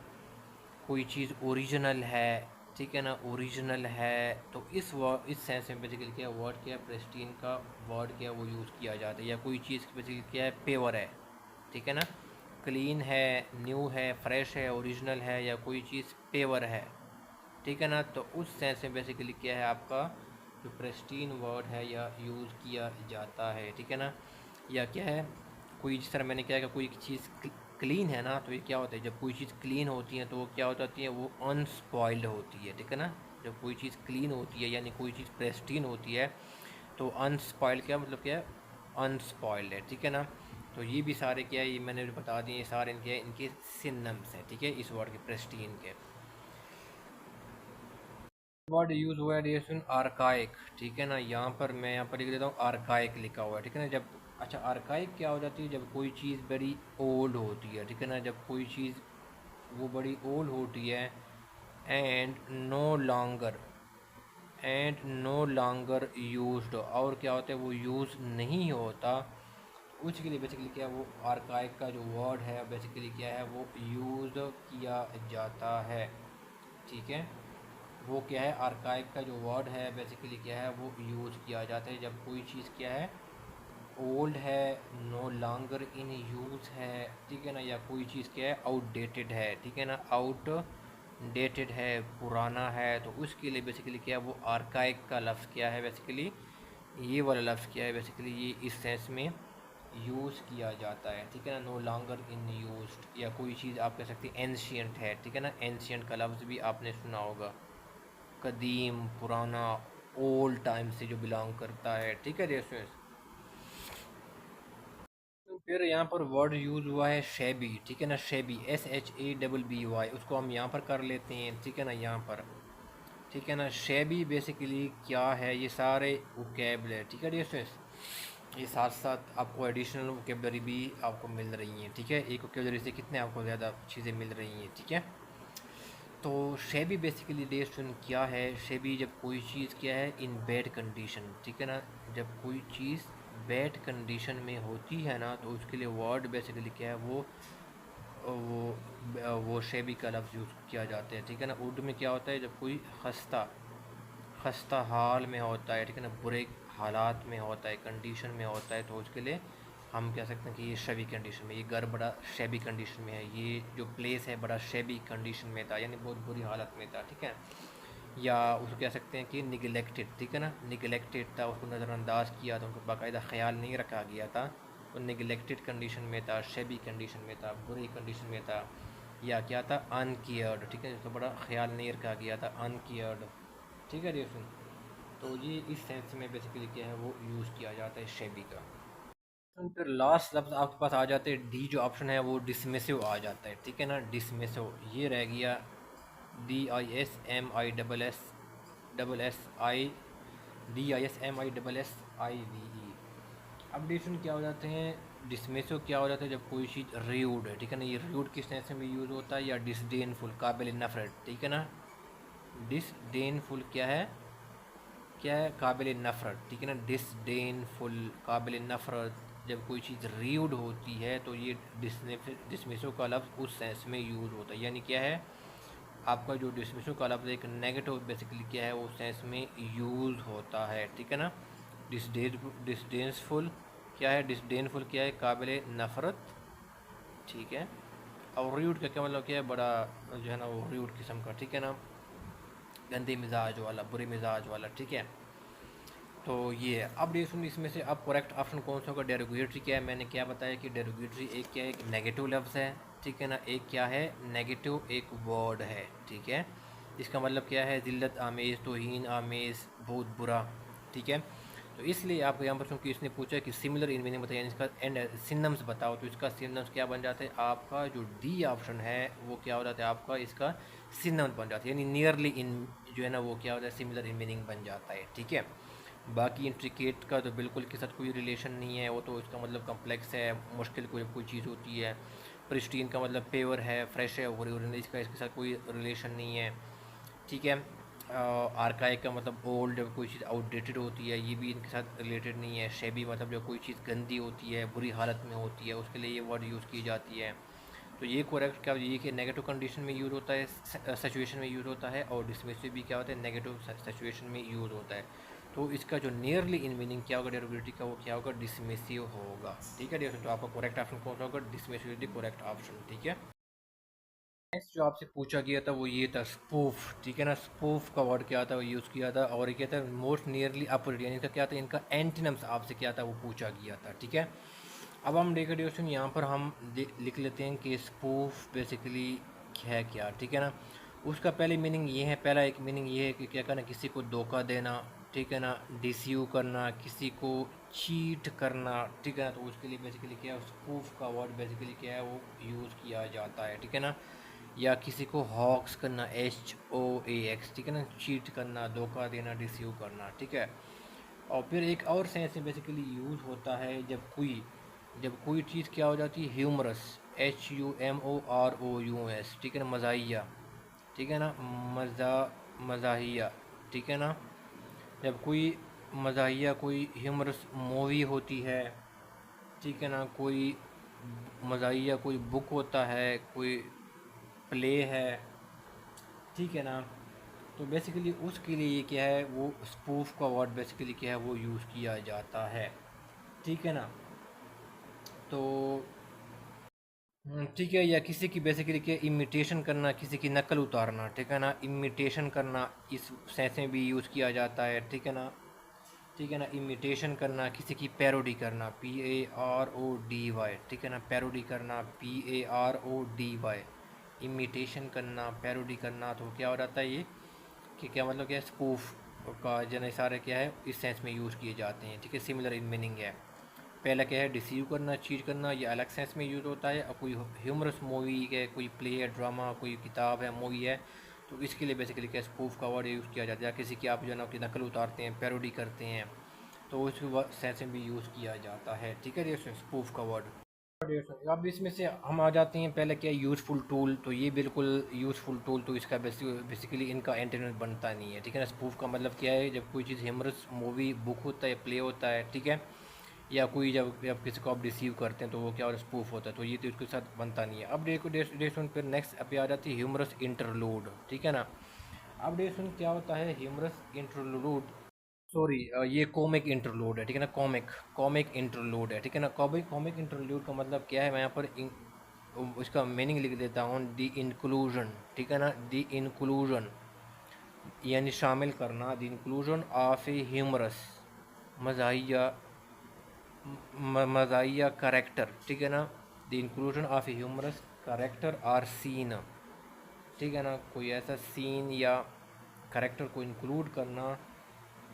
कोई चीज़ ओरिजिनल है, ठीक है ना, ओरिजिनल है। तो इस सेंस में बेसिकली क्या वर्ड क्या है, प्रेस्टीन का वर्ड क्या वो यूज़ किया जाता है। या कोई चीज़ बेसिकली क्या है, पेवर है, ठीक है ना, क्लीन है, न्यू है, फ्रेश है, ओरिजिनल है, या कोई चीज़ पेवर है, ठीक है ना। तो उस सेंस में बेसिकली क्या है, आपका जो प्रेस्टीन वर्ड है या यूज़ किया जाता है, ठीक है ना। या क्या है, कोई जिस तरह मैंने क्या है कि कोई चीज़ क्लीन है ना, तो ये क्या होता है, जब कोई चीज़ क्लीन होती है तो वो क्या हो जाती है, वो अनस्पॉइल्ड होती है, ठीक है ना। जब कोई चीज़ क्लीन होती है यानी कोई चीज़ प्रेस्टीन होती है तो अनस्पॉइल्ड क्या मतलब क्या है, अनस्पॉइल्ड है, ठीक है ना। तो ये भी सारे क्या है, ये मैंने बता दिए, ये सारे इनके सिनम्स हैं, ठीक है, इस वर्ड के प्रेस्टीन के। वर्ड यूज़ हुआ है डिएशन आर्काइक, ठीक है ना। यहाँ पर मैं यहाँ पर लिख देता हूँ आर्काइक लिखा हुआ है, ठीक है ना। जब अच्छा आर्काइक क्या हो जाती है, जब कोई चीज़ बड़ी ओल्ड होती है, ठीक है ना, जब कोई चीज़ वो बड़ी ओल्ड होती है एंड नो लॉन्गर यूज्ड, और क्या होता है वो यूज़ नहीं होता, उसके लिए बेसिकली क्या है वो आर्काइक का जो वर्ड है बेसिकली क्या है वो यूज़ किया जाता है, ठीक है। वो क्या है, आर्काइव का जो वर्ड है बेसिकली क्या है वो यूज़ किया जाता है जब कोई चीज़ क्या है ओल्ड है, नो लॉन्गर इन यूज़ है, ठीक है ना, या कोई चीज़ क्या है आउटडेटेड है, ठीक है ना, आउटडेटेड है, पुराना है। तो उसके लिए बेसिकली क्या है वो आर्काइव का लफ्ज़ क्या है बेसिकली, ये वाला लफ्ज़ क्या है बेसिकली, ये इस सेंस में यूज़ किया जाता है, ठीक है ना, नो लॉन्गर इन यूज्ड। या कोई चीज़ आप कह सकते हैं एंशियंट है, ठीक है ना, एंशियंट का लफ्ज़ भी आपने सुना होगा। कदीम, पुराना, ओल्ड टाइम से जो बिलोंग करता है, ठीक है जैसे। तो फिर यहाँ पर वर्ड यूज़ हुआ है शेबी, ठीक है ना, शेबी, SHABBY, उसको हम यहाँ पर कर लेते हैं, ठीक है ना, यहाँ पर, ठीक है ना। शेबी बेसिकली क्या है, ये सारे वोकेबलरी, ठीक है जैसे, ये साथ साथ आपको एडिशनल वोकेबलरी भी आपको मिल रही हैं, ठीक है, एक वोकेबलरी से कितने आपको ज़्यादा चीज़ें मिल रही हैं, ठीक है। तो शेबी बेसिकली डेस्टन क्या है, शेबी जब कोई चीज़ क्या है इन बैड कंडीशन, ठीक है ना, जब कोई चीज़ बैड कंडीशन में होती है ना, तो उसके लिए वर्ड बेसिकली क्या है, वो शेबी का लफ्ज़ यूज़ किया जाता है, ठीक है ना। उर्दू में क्या होता है, जब कोई खस्ता खस्ता हाल में होता है, ठीक है ना, बुरे हालात में होता है, कंडीशन में होता है, तो उसके लिए हम कह सकते हैं कि ये शेबी कंडीशन में, ये घर बड़ा शेबी कंडीशन में है, ये जो प्लेस है बड़ा शेबी कंडीशन में था, यानी बहुत बुरी हालत में था, ठीक है। या उसको कह सकते हैं कि निगलेक्टेड, ठीक है ना, निगलेक्टेड था, उसको नज़रअंदाज किया था, उनको बाकायदा ख्याल नहीं रखा गया था, वो निगलेक्टेड कंडीशन में था, शेबी कंडीशन में था, बुरी कंडीशन में था। या क्या था, अनकेयर्ड, ठीक है, जिसका बड़ा ख्याल नहीं रखा गया था, अनकेयर्ड, ठीक है जी। तो ये इस सेंस में बेसिकली क्या है वो यूज़ किया जाता है शेबी का। फिर लास्ट लफ्ज़ आपके पास आ जाते हैं, डी जो ऑप्शन है वो डिसमिसिव आ जाता है, ठीक है ना, डिसमिसिव, ये रह गया DISMISSISSIVE। अब डिसन क्या हो जाते हैं, डिसमिसिव क्या हो जाता है, जब कोई चीज़ र्यूड है, ठीक है ना, ये र्यूड किस सेंस में यूज़ होता है, या डिसडेनफुल, काबिल नफ़रत, ठीक है ना, डिसडेनफुल क्या है काबिल नफ़रत, ठीक है ना, डिसडेनफुल, काबिल नफ़रत, जब कोई चीज़ रीड होती है तो ये डिसमिसो का लफ्ज़ उस सेंस में यूज़ होता है, यानी क्या है, आपका जो डिसमिसो का लफ्ज़ एक नेगेटिव बेसिकली क्या है वो सेंस में यूज़ होता है, ठीक है ना। डिसडेंसफुल क्या है, डिसडेनफुल क्या है, काबिल नफ़रत, ठीक है। और र्यूड का क्या मतलब क्या है, बड़ा जो है ना वो र्यूड किस्म का, ठीक है ना, गंदे मिजाज वाला, बुरे मिजाज वाला, ठीक है। तो ये है। अब देखो इसमें से अब करेक्ट ऑप्शन कौन सा होगा, डेरोगेटरी क्या है, मैंने क्या बताया कि डेरोगेटरी एक क्या है, एक नेगेटिव लफ्ज़ है, ठीक है ना, एक क्या है नेगेटिव एक वर्ड है, ठीक है। इसका मतलब क्या है, ज़िल्लत आमेज़, तौहीन आमेज़, बहुत बुरा, ठीक है। तो इसलिए आपको यहाँ पर क्योंकि इसने पूछा कि सिमिलर इन मीनिंग बताइए, इसका एंड सिनम्स बताओ, तो इसका सिनम्स क्या बन जाता है, आपका जो डी ऑप्शन है वो क्या हो जाता है, आपका इसका सिनम्स बन जाता है, यानी नियरली इन जो है ना वो क्या होता है, सिमिलर इन मीनिंग बन जाता है, ठीक है। बाकी इंट्रिकेट का तो बिल्कुल के साथ कोई रिलेशन नहीं है, वो तो इसका मतलब कम्प्लेक्स है, मुश्किल कोई चीज़ होती है। प्रिस्टीन का मतलब पेवर है, फ्रेश है, और इसका इसके साथ कोई रिलेशन नहीं है, ठीक है। आर्काइक का मतलब ओल्ड, जब कोई चीज़ आउटडेटेड होती है, ये भी इनके साथ रिलेटेड नहीं है। शेबी मतलब जब कोई चीज़ गंदी होती है, बुरी हालत में होती है, उसके लिए ये वर्ड यूज़ की जाती है। तो ये करेक्ट क्या ये कि नेगेटिव कंडीशन में यूज़ होता है, सिचुएशन में यूज़ होता है, और डिसमिसिव भी क्या होता है, नेगेटिव सिचुएशन में यूज़ होता है। तो इसका जो नियरली इन मीनिंग क्या होगा डेरिवेटिव का, वो क्या होगा, डिसमिसिव होगा, ठीक है। तो आपका करेक्ट ऑप्शन कौन सा होगा, डिसमिसिव द करेक्ट ऑप्शन, ठीक है। नेक्स्ट जो आपसे पूछा गया था वो ये था स्पूफ, ठीक है ना, स्पूफ का वर्ड क्या था वो यूज़ किया था, और ये क्या था, मोस्ट नियरली अपोजिट, यानी इनका क्या था, इनका एंटीनम्स आपसे क्या था वो पूछा गया था, ठीक है। अब हम डेकोरेशन यहाँ पर हम लिख लेते हैं कि स्पूफ बेसिकली है क्या, ठीक है ना। उसका पहले मीनिंग ये है, पहला एक मीनिंग ये है कि क्या करना, किसी को धोखा देना, ठीक है ना, डिसीव करना, किसी को चीट करना, ठीक है ना। तो उसके लिए बेसिकली क्या है, स्पूफ का वर्ड बेसिकली क्या है वो यूज़ किया जाता है, ठीक है ना। या किसी को हॉक्स करना, HOAX, ठीक है ना, चीट करना, धोखा देना, डिसीव करना, ठीक है। और फिर एक और सेंस में बेसिकली यूज़ होता है जब कोई चीज़ क्या हो जाती है, ह्यूमरस, HUMOROUS, ठीक है ना, मज़ाहिया, ठीक है ना, मज़ाहिया, ठीक है ना। जब कोई मज़ाहिया कोई ह्यूमरस मूवी होती है, ठीक है ना, कोई मज़ाहिया कोई बुक होता है, कोई प्ले है, ठीक है ना। तो बेसिकली उसके लिए ये क्या है, वो स्पूफ का वर्ड बेसिकली क्या है वो यूज़ किया जाता है, ठीक है ना। तो ठीक है, या किसी की बेसिकली क्या इमिटेशन करना, किसी की नकल उतारना, ठीक है ना, इमिटेशन करना इस सेंस में भी यूज़ किया जाता है, ठीक है ना, ठीक है ना। इमिटेशन करना, किसी की पैरोडी करना, PARODY, ठीक है ना, पैरोडी करना, PARODY, इमिटेशन करना, पैरोडी करना, तो क्या हो जाता है ये कि क्या मतलब क्या है, स्पूफ का जन इशारे क्या है इस सेंस में यूज़ किए जाते हैं, ठीक है, सिमिलर इन मीनिंग है। पहला क्या है, डिसीव करना, चीट करना, ये अलग सेंस में यूज़ होता है। और कोई ह्यूमरस मूवी है, कोई प्ले है, ड्रामा, कोई किताब है, मूवी है, तो इसके लिए बेसिकली क्या स्पूफ का वर्ड यूज़ किया जाता है। किसी की आप जो है ना की नकल उतारते हैं, पैरोडी करते हैं, तो उस सेंस में भी यूज़ किया जाता है, ठीक है। ये स्पूफ का वर्ड। अब इसमें से हम आ जाते हैं, पहले क्या यूज़फुल टूल, तो ये बिल्कुल यूज़फुल टूल तो इसका बेसिकली इनका एंटरटेनमेंट बनता नहीं है, ठीक है ना। स्पूफ का मतलब क्या है, जब कोई चीज़ ह्यूमरस मूवी बुक होता है, प्ले होता है, ठीक है, या कोई जब किसी को आप रिसीव करते हैं तो वो क्या और स्पूफ होता है, तो ये तो इसके साथ बनता नहीं है। अब देखो डेसन फिर नेक्स्ट पे आ जाती है ह्यूमरस इंटरलूड, ठीक है ना। अब डेसन क्या होता है ह्यूमरस इंटरलूड, सॉरी, ये कॉमिक इंटरलूड है, ठीक है ना। कॉमिक कॉमिक इंटरलूड है, ठीक है ना। कॉमिक कॉमिक इंटरलूड का मतलब क्या है, मैं यहाँ पर उसका मीनिंग लिख देता हूँ, दी इंक्लूजन, ठीक है ना, दी इंक्लूजन यानी शामिल करना, the inclusion of a humorous मज़ाहिया मज़ाहिया करेक्टर, ठीक है ना, the inclusion of a humorous character or scene, ठीक है ना, कोई ऐसा सीन या करेक्टर को इंक्लूड करना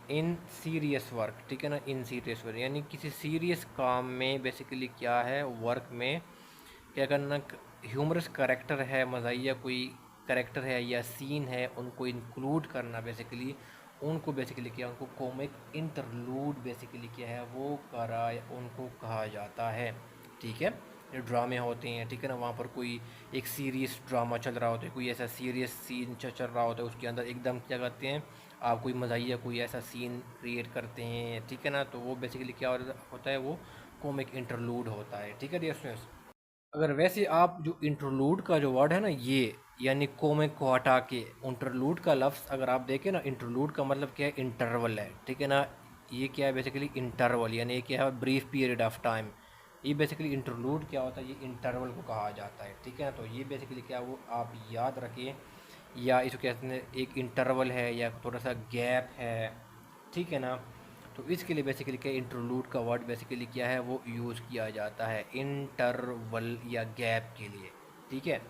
इन सीरियस वर्क, ठीक है ना, इन सीरियस वर्क यानी किसी सीरियस काम में बेसिकली क्या है, वर्क में क्या करना, ह्यूमरस करेक्टर है, मज़ाहिया कोई करेक्टर है या सीन है, उनको इंक्लूड करना बेसिकली, उनको बेसिकली क्या, उनको कॉमिक इंटरलूड बेसिकली क्या है वो करा, उनको कहा जाता है, ठीक है। जो ड्रामे होते हैं, ठीक है ना, वहाँ पर कोई एक सीरियस ड्रामा चल रहा होता है, कोई ऐसा सीरियस सीन चल रहा होता है, उसके अंदर एकदम क्या करते हैं आप, कोई मज़ाहिया कोई ऐसा सीन क्रिएट करते हैं, ठीक है ना, तो वो बेसिकली क्या होता है, वो कॉमिक इंटरलूड होता है, ठीक है डियर स्टूडेंट्स। अगर वैसे आप जो इंटरलूड का जो वर्ड है ना, ये यानी कोमे को हटा के इंटरलूड का लफ्ज़ अगर आप देखें ना, इंटरलूड का मतलब क्या है, इंटरवल है, ठीक है ना। ये क्या है बेसिकली इंटरवल, यानी ये क्या है, ब्रीफ पीरियड ऑफ टाइम। ये बेसिकली इंटरलूड क्या होता है, ये इंटरवल को कहा जाता है, ठीक है ना। तो ये बेसिकली क्या वो आप याद रखिए, या इसको कहते हैं एक इंटरवल है या थोड़ा सा गैप है, ठीक है ना। तो इसके लिए बेसिकली क्या इंटरलूड का वर्ड बेसिकली क्या है वो यूज़ किया जाता है इंटरवल या गैप के लिए, ठीक है।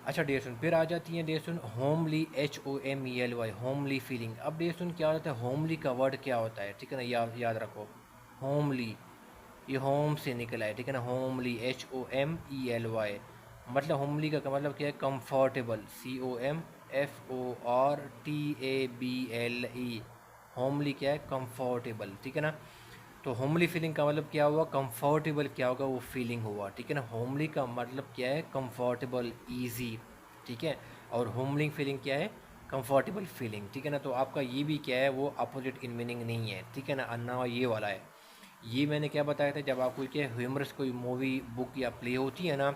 अच्छा डियर सुन, फिर आ जाती है डियर सुन होमली, HOMELY, होमली फीलिंग। अब डियर सुन क्या होता है, होमली का वर्ड क्या होता है, ठीक है ना, याद रखो, होमली ये होम से निकला है, ठीक है ना, होमली HOMELY, मतलब होमली का मतलब क्या है, कंफर्टेबल, COMFORTABLE, होमली क्या है, कंफर्टेबल, ठीक है ना। तो होमली फीलिंग का मतलब क्या हुआ, कंफर्टेबल क्या होगा, वो फीलिंग हुआ, ठीक है ना। होमली का मतलब क्या है, कंफर्टेबल, इजी, ठीक है। और होमलिंग फीलिंग क्या है, कंफर्टेबल फीलिंग, ठीक है ना। तो आपका ये भी क्या है, वो अपोजिट इन मीनिंग नहीं है, ठीक है ना, अन्ना ये वाला है। ये मैंने क्या बताया था, जब आपको क्या ह्यूमरस कोई मूवी बुक या प्ले होती है ना,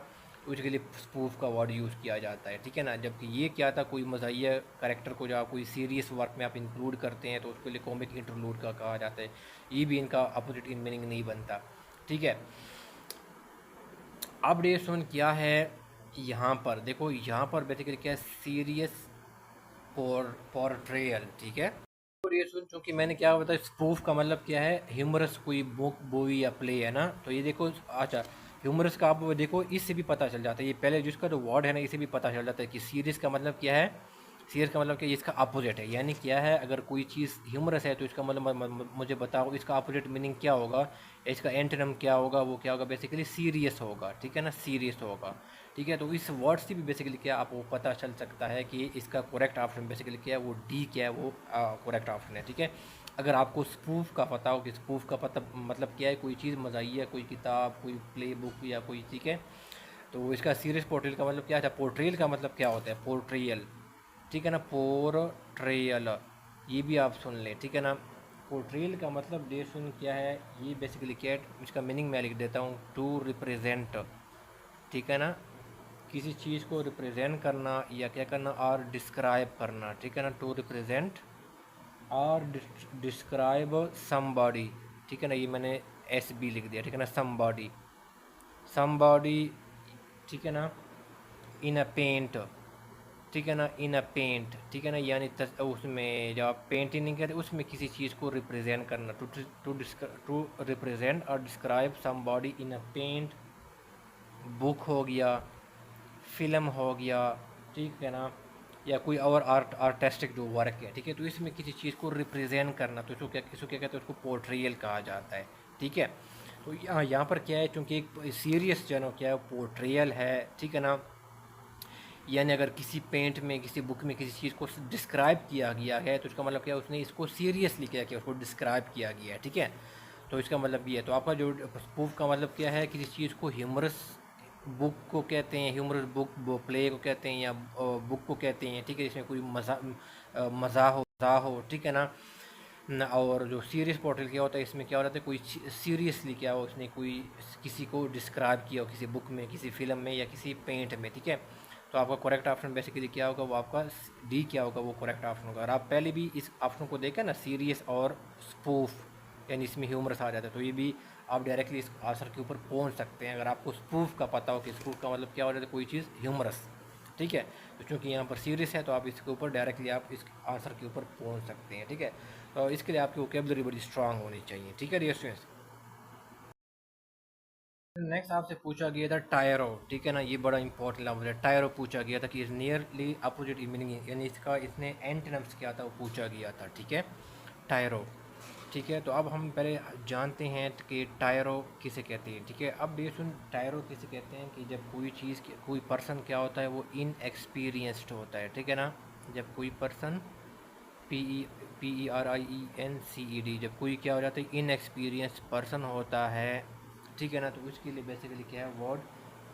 तो उसके लिए स्पूफ का वर्ड यूज़ किया जाता है, ठीक है ना। जबकि ये क्या था, कोई मज़ाहिया करेक्टर को जब आप कोई सीरियस वर्क में आप इंक्लूड करते हैं तो उसके लिए कॉमिक इंटरलूड का कहा जाता है। ये भी इनका अपोजिट इन मीनिंग नहीं बनता, ठीक है। अब सुन क्या है, यहाँ पर देखो, यहाँ पर बेसिकली क्या है, सीरियस पोर्ट्रेयल, ठीक है। और ये सुन, चूँकि मैंने क्या बताया, स्पूफ का मतलब क्या है, ह्यूमरस कोई बुक मूवी या प्ले है ना, तो ये देखो, अच्छा ह्यूमरस का आप वो देखो, इससे भी पता चल जाता है, ये पहले जिसका जो वर्ड है ना, इससे भी पता चल जाता है कि सीरियस का मतलब क्या है। सीरियस का मतलब क्या है, इसका अपोजिट है, यानी क्या है, अगर कोई चीज़ ह्यूमरस है तो इसका मतलब मुझे बताओ इसका अपोजिट मीनिंग क्या होगा, इसका एंटोनिम क्या होगा, वो क्या होगा, बेसिकली सीरियस होगा, ठीक है ना, सीरियस होगा, ठीक है। तो इस वर्ड से भी बेसिकली क्या आपको पता चल सकता है कि इसका करेक्ट ऑप्शन बेसिकली क्या है, वो डी क्या है, वो करेक्ट ऑप्शन है, ठीक है। अगर आपको स्पूफ का पता हो कि स्पूफ का पता मतलब क्या है, कोई चीज़ मज़ाहिया, कोई किताब, कोई प्ले बुक या कोई, ठीक है, तो इसका सीरियस पोर्ट्रेल का मतलब क्या था, पोर्ट्रेल का मतलब क्या होता है, पोर्ट्रेयल, ठीक है ना, पोर्ट्रेयल, ये भी आप सुन लें, ठीक है ना। पोर्ट्रेल का मतलब डे सुन क्या है, ये बेसिकली क्या है, इसका मीनिंग मैं लिख देता हूँ, टू रिप्रेजेंट, ठीक है ना, किसी चीज़ को रिप्रेजेंट करना या क्या करना, और डिस्क्राइब करना, ठीक है ना, टू रिप्रेजेंट और डिस्क्राइब समबॉडी, ठीक है ना, ये मैंने SB लिख दिया, ठीक है ना, समबॉडी, समबॉडी, ठीक है ना, इन अ पेंट, ठीक है ना, इन अ पेंट, ठीक है ना, यानी उसमें जब आप पेंटिंग नहीं करते उसमें किसी चीज़ को रिप्रेजेंट करना, टू रिप्रेजेंट और डिस्क्राइब समबॉडी इन अ पेंट, बुक हो गया, फिल्म हो गया, ठीक है ना, या कोई और आर्टिस्टिक जो वर्क है, ठीक है। तो इसमें किसी चीज़ को रिप्रेजेंट करना, तो इसको क्या कहते हैं, उसको पोर्ट्रियल कहा जाता है, ठीक है। तो यहाँ पर क्या है, चूँकि एक सीरियस जो क्या है पोर्ट्रियल है, ठीक है ना। यानी अगर किसी पेंट में, किसी बुक में किसी चीज़ को डिस्क्राइब किया गया है, तो इसका मतलब क्या है, उसने इसको सीरियसली क्या किया, उसको डिस्क्राइब किया गया है, ठीक है। तो इसका मतलब ये है। तो आपका जो स्पूफ का मतलब क्या है, किसी चीज़ को ह्यूमरस बुक को कहते हैं, ह्यूमरस बुक प्ले को कहते हैं, या बुक को कहते हैं, ठीक है, इसमें कोई मज़ा हो, ठीक है ना। और जो सीरियस पोर्ट्रेट क्या होता है, इसमें क्या होता है, कोई सीरियसली क्या हो, उसने कोई किसी को डिस्क्राइब किया हो, किसी बुक में, किसी फिल्म में, या किसी पेंट में, ठीक है। तो आपका करेक्ट ऑप्शन बेसिकली क्या होगा, वो आपका डी क्या होगा, वो करेक्ट ऑप्शन होगा। और आप पहले भी इस ऑप्शन को देखा ना, सीरियस और स्पूफ, यानी इसमें ह्यूमरस आ जाता है, तो ये भी आप डायरेक्टली इस आंसर के ऊपर पहुंच सकते हैं अगर आपको स्पूफ का पता हो कि स्पूफ का मतलब क्या हो जाता है, कोई चीज़ ह्यूमरस, ठीक है। तो चूँकि यहाँ पर सीरियस है, तो आप इसके ऊपर डायरेक्टली आप इस आंसर के ऊपर पहुँच सकते हैं, ठीक है। तो इसके लिए आपकी वोकेबलरी बड़ी स्ट्रांग होनी चाहिए, ठीक है डियर स्टूडेंट्स। नेक्स्ट आपसे पूछा गया था टायरो, ठीक है ना। ये बड़ा इंपॉर्टेंट लफ्ज़ है, टायरो पूछा गया था कि नियरली अपोजिट मीनिंग है, यानी इसका इसने एंटोनिम्स क्या था वो पूछा गया था, ठीक है, टायरो, ठीक है। तो अब हम पहले जानते हैं कि टायरो किसे कहते हैं, ठीक है। अब ये सुन, टायरो किसे कहते हैं कि जब कोई चीज़, कोई पर्सन क्या होता है, वो इनएक्सपीरियंस्ड होता है, ठीक है ना। जब कोई पर्सन PERIENCED, जब कोई क्या हो जाता है, इनएक्सपीरियंस पर्सन होता है, ठीक है ना। तो उसके लिए बेसिकली क्या है, वर्ड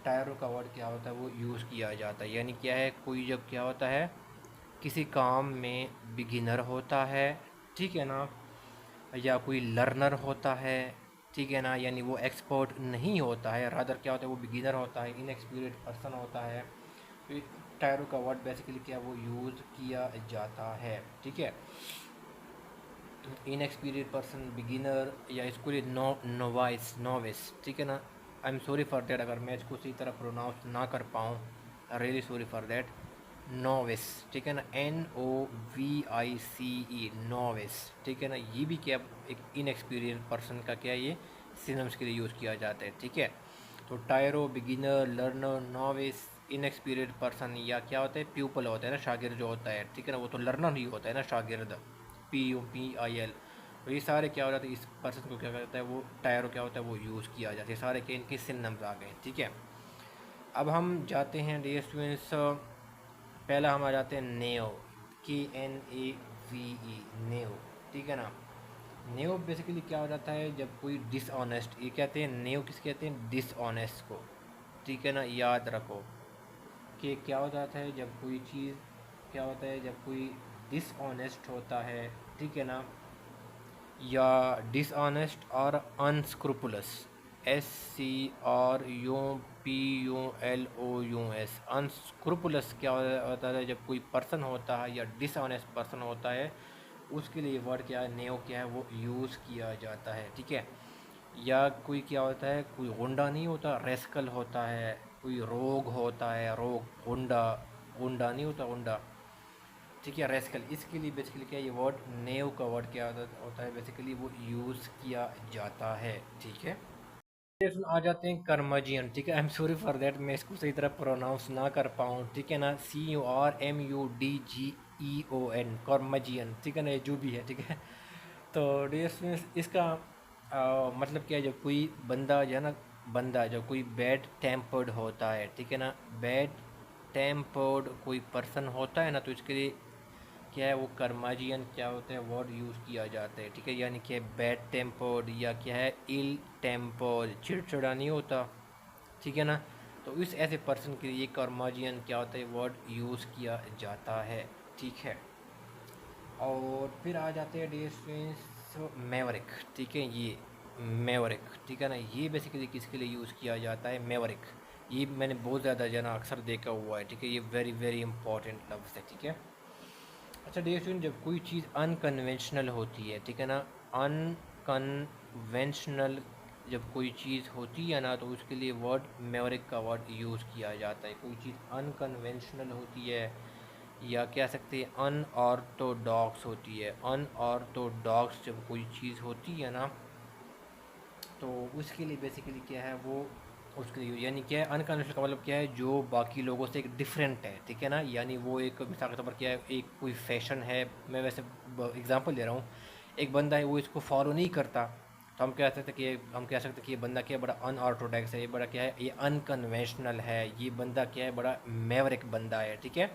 टायरो का वर्ड क्या होता है, वो यूज़ किया जाता है। यानी क्या है, कोई जब क्या होता है, किसी काम में बिगिनर होता है, ठीक है ना, या कोई लर्नर होता है, ठीक है ना, यानी वो एक्सपर्ट नहीं होता है, रादर क्या होता है, वो बिगिनर होता है, इनएक्सपीरियंस पर्सन होता है। तो टायरो का वर्ड बेसिकली क्या वो यूज़ किया जाता है, ठीक है। इनएक्सपीरियंस पर्सन, बिगिनर, या इसको लिए नोवाइस, नोविस, ठीक है ना। I am sorry for that अगर मैं इसको सही तरह प्रोनाउंस ना कर पाऊँ, really sorry for that. Novice, ठीक है ना, NOVICE, नोविस, ठीक है ना। ये भी क्या एक इनएक्सपीरियंस पर्सन का क्या ये सिनम्स के लिए यूज़ किया जाता है, ठीक है। तो tyro, beginner, learner, novice, inexperience person, या क्या होता है, प्यूपल होता है ना, शागिर्द जो होता है, ठीक है ना। वो तो लर्नर ही होता है ना, शागिर्द, PUPIL। तो ये सारे क्या हो जाते हैं, इस पर्सन को क्या करता है, वो टायरो क्या होता है, वो यूज़ किया जाता है। सारे के इनके सिनम्स आ गए, ठीक है। अब हम जाते हैं डियर स्टूडेंट्स, पहला हम आ जाते हैं नेओ, KNAVE, नेओ, ठीक है ना। नेओ बेसिकली क्या हो जाता है, जब कोई डिसऑनेस्ट, ये कहते हैं नेओ किस कहते हैं, डिसऑनेस्ट को, ठीक है ना। याद रखो कि क्या हो जाता है, जब कोई चीज़ क्या होता है, जब कोई डिसऑनेस्ट होता है, ठीक है ना, या डिसऑनेस्ट और अनस्क्रूपुलस, SCRUPULOUS, अनस्क्रूपुलस क्या होता है, जब कोई पर्सन होता है या डिसऑनेस्ट पर्सन होता है, उसके लिए वर्ड क्या है, नेओ क्या है, वो यूज़ किया जाता है, ठीक है। या कोई क्या होता है, कोई गुंडा नहीं होता, रेस्कल होता है, कोई रोग होता है, रोग, गुंडा, गुंडा नहीं होता, गुंडा, ठीक है, रेस्कल, इसके लिए बेसिकली क्या ये वर्ड नेव का वर्ड क्या होता है, बेसिकली वो यूज़ किया जाता है, ठीक है। आ जाते हैं कर्मजियन, ठीक है। I am sorry for that मैं इसको सही तरह प्रोनाउंस ना कर पाऊँ, ठीक है ना। CURMUDGEON, कर्मजियन, ठीक है ना, ये जो भी है, ठीक है। तो डियर इसका मतलब क्या है, जब कोई बंदा जो है ना, बंदा जब कोई बैड टेम्पर्ड होता है, ठीक है ना, बैड टेम्पर्ड कोई पर्सन होता है ना, तो इसके लिए क्या है, वो कर्माजियन क्या होता है, वर्ड यूज़ किया जाता है, ठीक है। यानी कि बैड टेम्पर्ड, या क्या है, इल टेम्पर्ड, चिड़चिड़ा नहीं होता, ठीक है ना। तो इस ऐसे पर्सन के लिए कर्माजियन क्या होता है, वर्ड यूज़ किया जाता है, ठीक है। और फिर आ जाते हैं डियर स्टूडेंट्स मेवरिक, ठीक है। ये मेवरिक, ठीक है ना, ये बेसिकली किसके लिए यूज़ किया जाता है, मेवरिक। ये मैंने बहुत ज़्यादा जना अक्सर देखा हुआ है, ठीक है। ये वेरी वेरी इंपॉर्टेंट लफ्ज़ है, ठीक है। अच्छा डियर स्टूडेंट, जब कोई चीज़ अनकन्वेंशनल होती है, ठीक है ना, अनकन्वेंशनल जब कोई चीज़ होती है ना, तो उसके लिए वर्ड मेवरिक का वर्ड यूज़ किया जाता है। कोई चीज़ अनकन्वेंशनल होती है, या कह सकते हैं अनऑर्थोडॉक्स होती है, अनऑर्थोडॉक्स जब कोई चीज़ होती है ना, तो उसके लिए बेसिकली क्या है, वो उसके लिए यानी क्या है अनकन्वेंशनल का मतलब क्या है, जो बाकी लोगों से एक डिफरेंट है, ठीक है ना। यानी वो एक मिसाल के तौर पर क्या है, एक कोई फैशन है, मैं वैसे एग्जांपल दे रहा हूँ, एक बंदा है वो इसको फॉलो नहीं करता, तो हम कह सकते कि ये बंदा क्या है, बड़ा अनऑर्थोडॉक्स है, ये बड़ा क्या है, ये अनकन्वेंशनल है, ये बंदा क्या है, बड़ा मैवरिक बंदा है, ठीक है।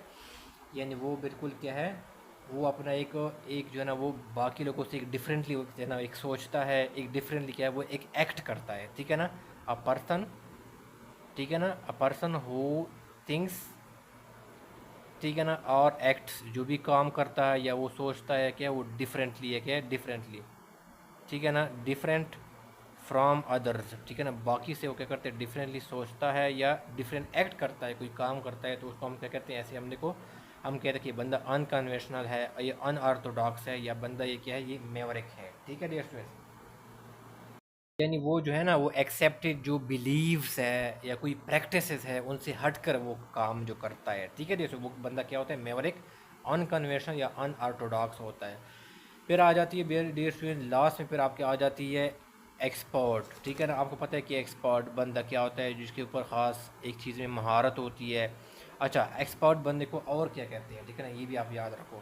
यानी वो बिल्कुल क्या है, वो अपना एक एक जो है ना वो बाकी लोगों से एक डिफरेंटली जो है ना एक सोचता है, एक डिफरेंटली क्या है वो एक एक्ट करता है, ठीक है ना। अ पर्सन, ठीक है ना, अ पर्सन हु थिंक्स, ठीक है ना, और एक्ट्स, जो भी काम करता है या वो सोचता है क्या वो डिफरेंटली है, क्या है डिफरेंटली, ठीक है ना, डिफरेंट फ्रॉम अदर्स, ठीक है ना, बाकी से वो क्या करते हैं डिफरेंटली सोचता है या डिफरेंट एक्ट करता है, कोई काम करता है, तो उसको हम क्या कहते हैं, ऐसे हम देखो हम कहते हैं कि बंदा अनकन्वेंशनल है, ये अनऑर्थोडॉक्स है, या बंदा ये क्या है, ये मेवरिक है, ठीक है डियर स्टूडेंट्स। यानी वो जो है ना वो एक्सेप्टेड जो बिलीव्स है या कोई प्रैक्टिसेस है उनसे हटकर वो काम जो करता है, ठीक है। जैसे वो बंदा क्या होता है, मेवरिक, अनकन्वेंशनल या अनऑर्थोडॉक्स होता है। फिर आ जाती है डियर स्टूडेंट लास्ट में, फिर आपके आ जाती है एक्सपर्ट, ठीक है ना। आपको पता है कि एक्सपर्ट बंदा क्या होता है, जिसके ऊपर ख़ास एक चीज़ में महारत होती है। अच्छा, एक्सपर्ट बंदे को और क्या कहते हैं, ठीक है ना, ये भी आप याद रखो।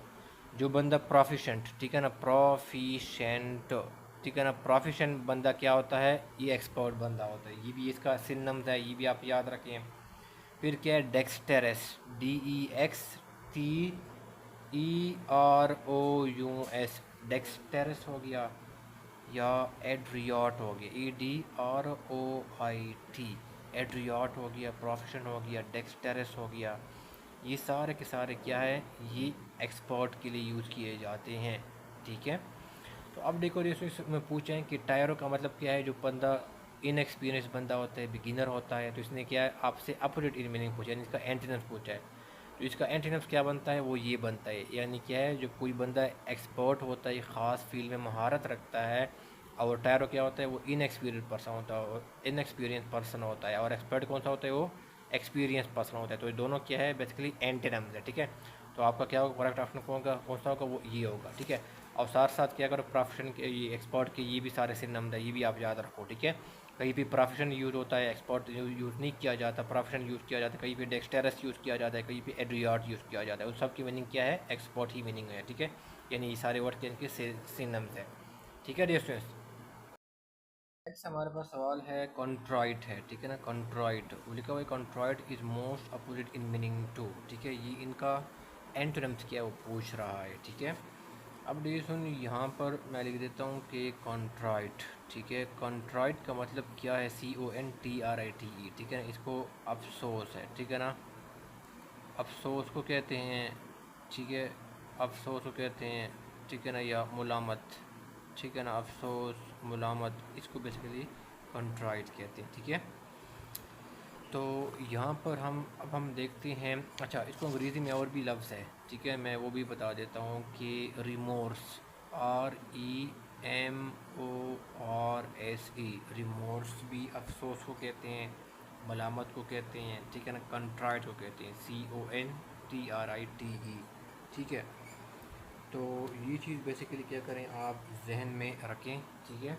जो बंदा प्रोफिशेंट, ठीक है ना, प्रोफिशेंट, ठीक है ना, प्रोफिशेंट बंदा क्या होता है, ये एक्सपर्ट बंदा होता है, ये भी इसका सिनम्स है, ये भी आप याद रखें। फिर क्या है डेक्सटेरस, DEXTEROUS, डेक्सटेरस हो गया, या एड्रियाट हो गया, EDROIT, एड्रियाट हो गया, प्रोफेशन हो गया, डेक्सटेरस हो गया, ये सारे के सारे क्या है, ये एक्सपर्ट के लिए यूज़ किए जाते हैं, ठीक है। तो अब देखो इसमें पूछें कि टायरों का मतलब क्या है, जो बंदा इनएक्सपीरियंस बंदा होता है, बिगिनर होता है, तो इसने क्या है आपसे अपोजिट इन मीनिंग पूछा, यानी इसका एंटीनम्स पूछा है। तो इसका एंटीनम्स क्या बनता है, वो ये बनता है, यानी क्या है, जो कोई बंदा एक्सपर्ट होता है, ख़ास फील्ड में महारत रखता है, और टायरो क्या होता है, वो इनएक्सपीरियंस पर्सन होता है, और इनएक्सपीरियंस पर्सन होता है, और एक्सपर्ट कौन सा होता है, वो एक्सपीरियंस पर्सन होता है। तो ये दोनों क्या है, बेसिकली एंटीनम्स है, ठीक है। तो आपका क्या होगा, करेक्ट ऑप्शन कौन सा होगा, वो ये होगा, ठीक है। और साथ साथ क्या करो, प्रोफेशन के ये एक्सपर्ट के ये भी सारे सिनम्स है, ये भी आप याद रखो, ठीक है। कहीं भी प्रोफेशन यूज़ होता है, एक्सपर्ट यूज़ नहीं किया जाता, प्रोफेशन यूज़ किया जाता है, कहीं पे डेक्सटेरस यूज़ किया जाता है, कहीं पे एड्रियाट यूज़ किया जाता है, उन सब की मीनिंग क्या है, एक्सपर्ट ही मीनिंग है, ठीक है। यानी ये सारे वर्ड के इनके सिनम्स है, ठीक है डियर स्टूडेंट्स। नेक्स्ट हमारे पास सवाल है कॉन्ट्राइट है, ठीक है ना, कॉन्ट्राइट लिखा हुआ है, contrite is most opposite in meaning to, ठीक है, ये इनका एंटोनिम्स क्या है वो पूछ रहा है, ठीक है। अब देखिए सुन, यहाँ पर मैं लिख देता हूँ कि कॉन्ट्राइट, ठीक है, कॉन्ट्राइट का मतलब क्या है, CONTRITE, ठीक है, इसको अफसोस है, ठीक है ना, अफसोस को कहते हैं, ठीक है, अफसोस को कहते हैं, ठीक है ना, या मुलामत, ठीक है ना, अफसोस मुलामत, इसको बेसिकली कंट्राइट कहते हैं, ठीक है। तो यहाँ पर हम देखते हैं, अच्छा इसको अंग्रेज़ी में और भी लफ्ज़ है, ठीक है, मैं वो भी बता देता हूँ कि रिमोर्स, REMORSE, रिमोर्स भी अफसोस को कहते हैं, मलामत को कहते हैं, ठीक है ना, कंट्राइट को कहते हैं, CONTRITE, ठीक है। तो ये चीज़ बेसिकली क्या करें आप जहन में रखें, ठीक है।